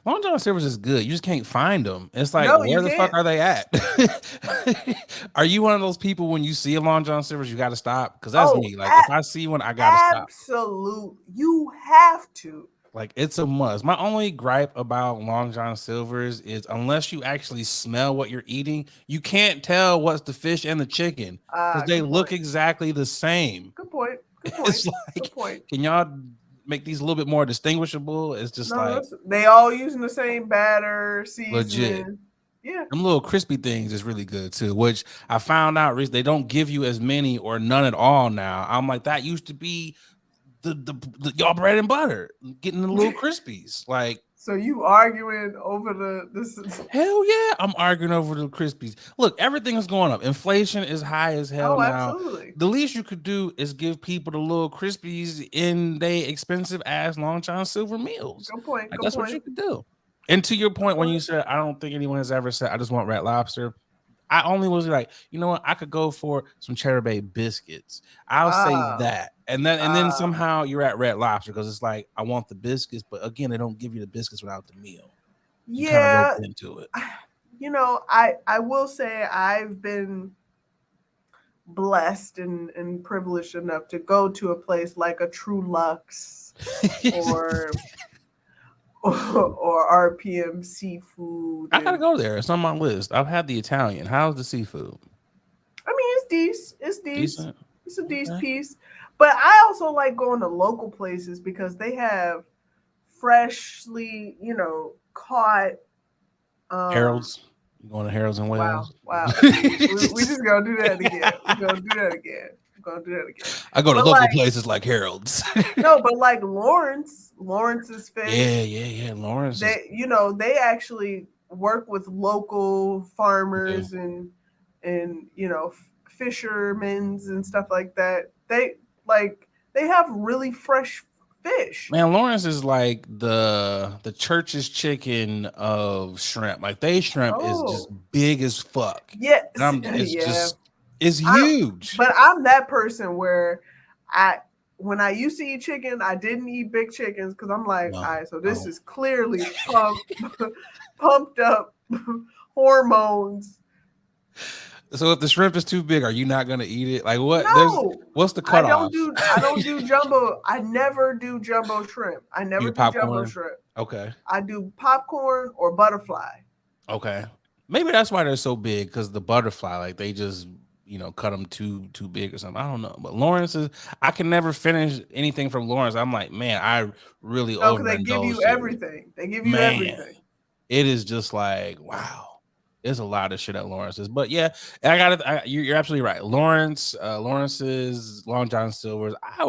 Long John Silver's is good. You just can't find them. It's like, No, you where the fuck can't. are they at? Are you one of those people when you see a Long John Silver's, you got to stop? Because that's Oh, me. Like, if I see one, I got to stop. absolute. You have to. Like, it's a must. My only gripe about Long John Silver's is unless you actually smell what you're eating, you can't tell what's the fish and the chicken because they Good look point. exactly the same. Good point. Good point. It's Good like, point. can y'all make these a little bit more distinguishable? It's just No, like they all using the same batter, legit. seasoning. Yeah. Them little crispy things is really good too, which I found out they don't give you as many or none at all now. I'm like, that used to be the y'all bread and butter, getting the little crispies. Like, So you arguing over this? hell yeah, I'm arguing over the crispies. Look, everything is going up. Inflation is high as hell Oh, now. absolutely. The least you could do is give people the little crispies in they expensive ass Long John Silver meals. Good point. Like, Good that's what you point. could do. And to your Good point, when you point. said, I don't think anyone has ever said, I just want Red Lobster. I only was like, you know what? I could go for some Cheddar Bay biscuits. I'll say Ah, that, and then somehow you're at Red Lobster because it's like I want the biscuits, but again, they don't give you the biscuits without the meal. You kind of rope yeah. into it. I will say I've been blessed and privileged enough to go to a place like a True Lux or or RPM Seafood, I gotta and go there. It's on my list. I've had the Italian. How's the seafood? I mean it's decent. It's decent. Decent. It's a decent Okay. piece. But I also like going to local places because they have freshly, caught. Harold's. You going to Harold's in Wow, Wales? wow. See, we just gonna do that again. We're gonna do that again. We're gonna do that again. I go to But local like, places like Harold's. no, but like Lawrence's Yeah, fish, yeah. Lawrence is they actually work with local yeah. farmers and fishermen's and stuff like that. They have really fresh fish. Man, Lawrence is like the church's chicken of shrimp. Like they shrimp is just Oh, big as fuck. And yes, it's yeah. just it's I huge. but I'm that person where I when I used to eat chicken, I didn't eat big chickens because I'm like, No, all right, so this no. is clearly pumped up hormones. So if the shrimp is too big, are you not gonna eat it? Like what? No, What's the I don't cutoff? do I don't do jumbo. I never do jumbo shrimp. I never You do jumbo popcorn? shrimp. Okay. I do popcorn or butterfly. Okay. Maybe that's why they're so big, because the butterfly, like they just cut them too big or something. I don't know. But Lawrence is I can never finish anything from Lawrence. I'm like, man, I really No, because they give overindulged you here. everything. They give you Man, everything. it is just like, wow. There's a lot of shit at Lawrence's. But yeah, you're absolutely right. Lawrence's, Long John Silver's. I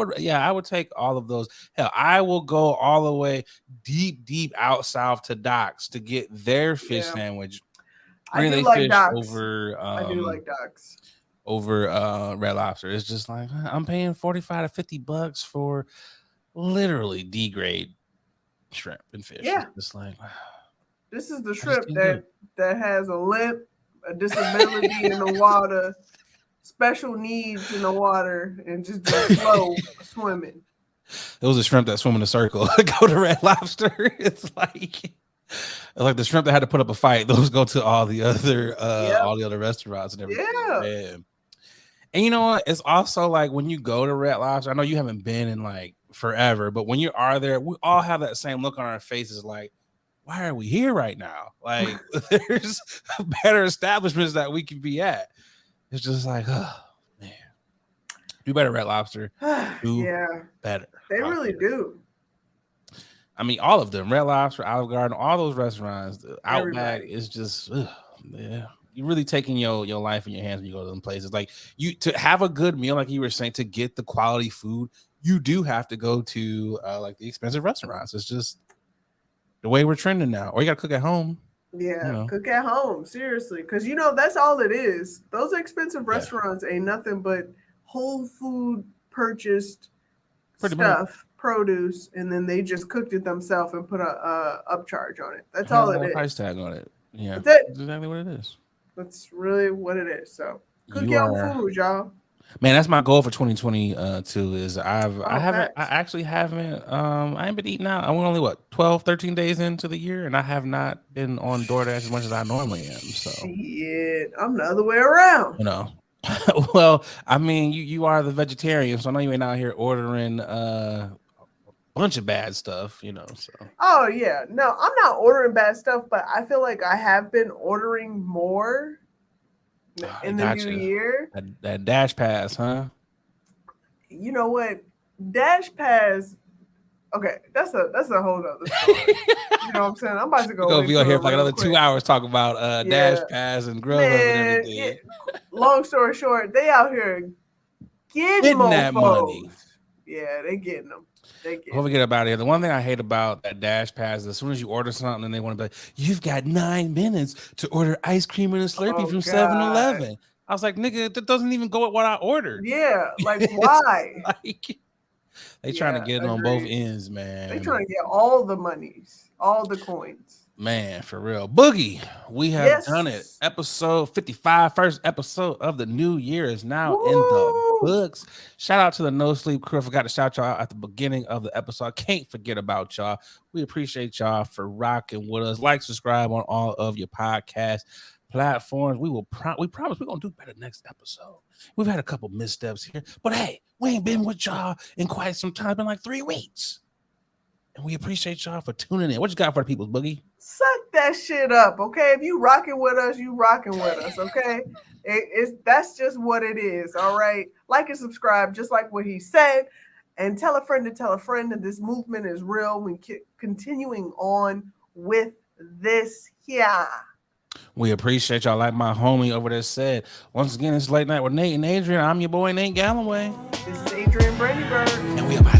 would take all of those. Hell, I will go all the way deep out south to Doc's to get their fish Yeah, sandwich. I do They like fish ducks. I do like ducks. over Red Lobster. It's just like I'm paying $45 to $50 for literally D grade shrimp and fish. Yeah. It's just like This is the I just shrimp can't do it. that has a limp, a disability in the water, special needs in the water, and just flow swimming. It was a shrimp that swim in a circle. Go to Red Lobster. It's like the shrimp that had to put up a fight. Those go to all the other restaurants and everything. Yeah. Man. And you know what? It's also like when you go to Red Lobster, I know you haven't been in like forever, but when you are there, we all have that same look on our faces like, why are we here right now? Like there's better establishments that we can be at. It's just like, oh man. Do better, Red Lobster. Do Yeah, better. they really do. I mean, all of them, Red Lobster, Olive Garden, all those restaurants, the Outback Everybody. is just, yeah. You're really taking your life in your hands when you go to them places. Like to have a good meal, like you were saying, to get the quality food, you do have to go to like the expensive restaurants. It's just the way we're trending now. Or you got to cook at home. Yeah, cook at home, seriously, because that's all it is. Those expensive Yeah. restaurants ain't nothing but whole food purchased Pretty much. produce, and then they just cooked it themselves and put a upcharge on it. That's Had all it a is. price tag on it. Yeah, That's it. that's exactly what it is. That's really what it is. So cook You your own are, food, y'all. man. That's my goal for 2022. Is I Facts. actually haven't I ain't been eating out. I'm only 12, 13 days into the year, and I have not been on DoorDash as much as I normally am. So Shit, I'm the other way around. well, I mean, you are the vegetarian, so I know you ain't out here ordering a bunch of bad stuff, so Oh yeah, no, I'm not ordering bad stuff, but I feel like I have been ordering more I in the got new you. year. That Dash Pass, huh? You know what? Dash Pass Okay, that's a whole other story. You know what I'm saying? I'm about to We're go gonna be into on here it for like real another quick. 2 hours talking about Dash Yeah, Pass and Grubhub and man. Yeah. everything. Long story short, they out here getting Getting that money. mofos. Yeah, they getting them. They getting Before we get up out of here, the one thing I hate about that Dash Pass is as soon as you order something and they want to be like, you've got 9 minutes to order ice cream and a Slurpee Oh, from God. 7-Eleven. I was like, nigga, that doesn't even go with what I ordered. Yeah, like It's why? like they trying to Yeah, get it on both agreed. ends, They man. trying to get all the monies, all the coins. Man, for real. Boogie, we have done it. Yes. Episode 55, first episode of the new year is now in the Woo! books. Shout out to the No Sleep crew. I forgot to shout y'all out at the beginning of the episode. I can't forget about y'all. We appreciate y'all for rocking with us. Like, subscribe on all of your podcast platforms. We promise we're gonna do better next episode. We've had a couple missteps here, but hey, we ain't been with y'all in quite some time. It's been like 3 weeks. And we appreciate y'all for tuning in. What you got for the people, Boogie? Suck that shit up, okay? If you rocking with us, you rocking with us, okay? That's just what it is, all right? Like and subscribe, just like what he said, and tell a friend that this movement is real. We continuing on with this here. We appreciate y'all. Like my homie over there said. Once again, it's Late Night with Nate and Adrian. I'm your boy, Nate Galloway. This is Adrian Brandyberg. And we about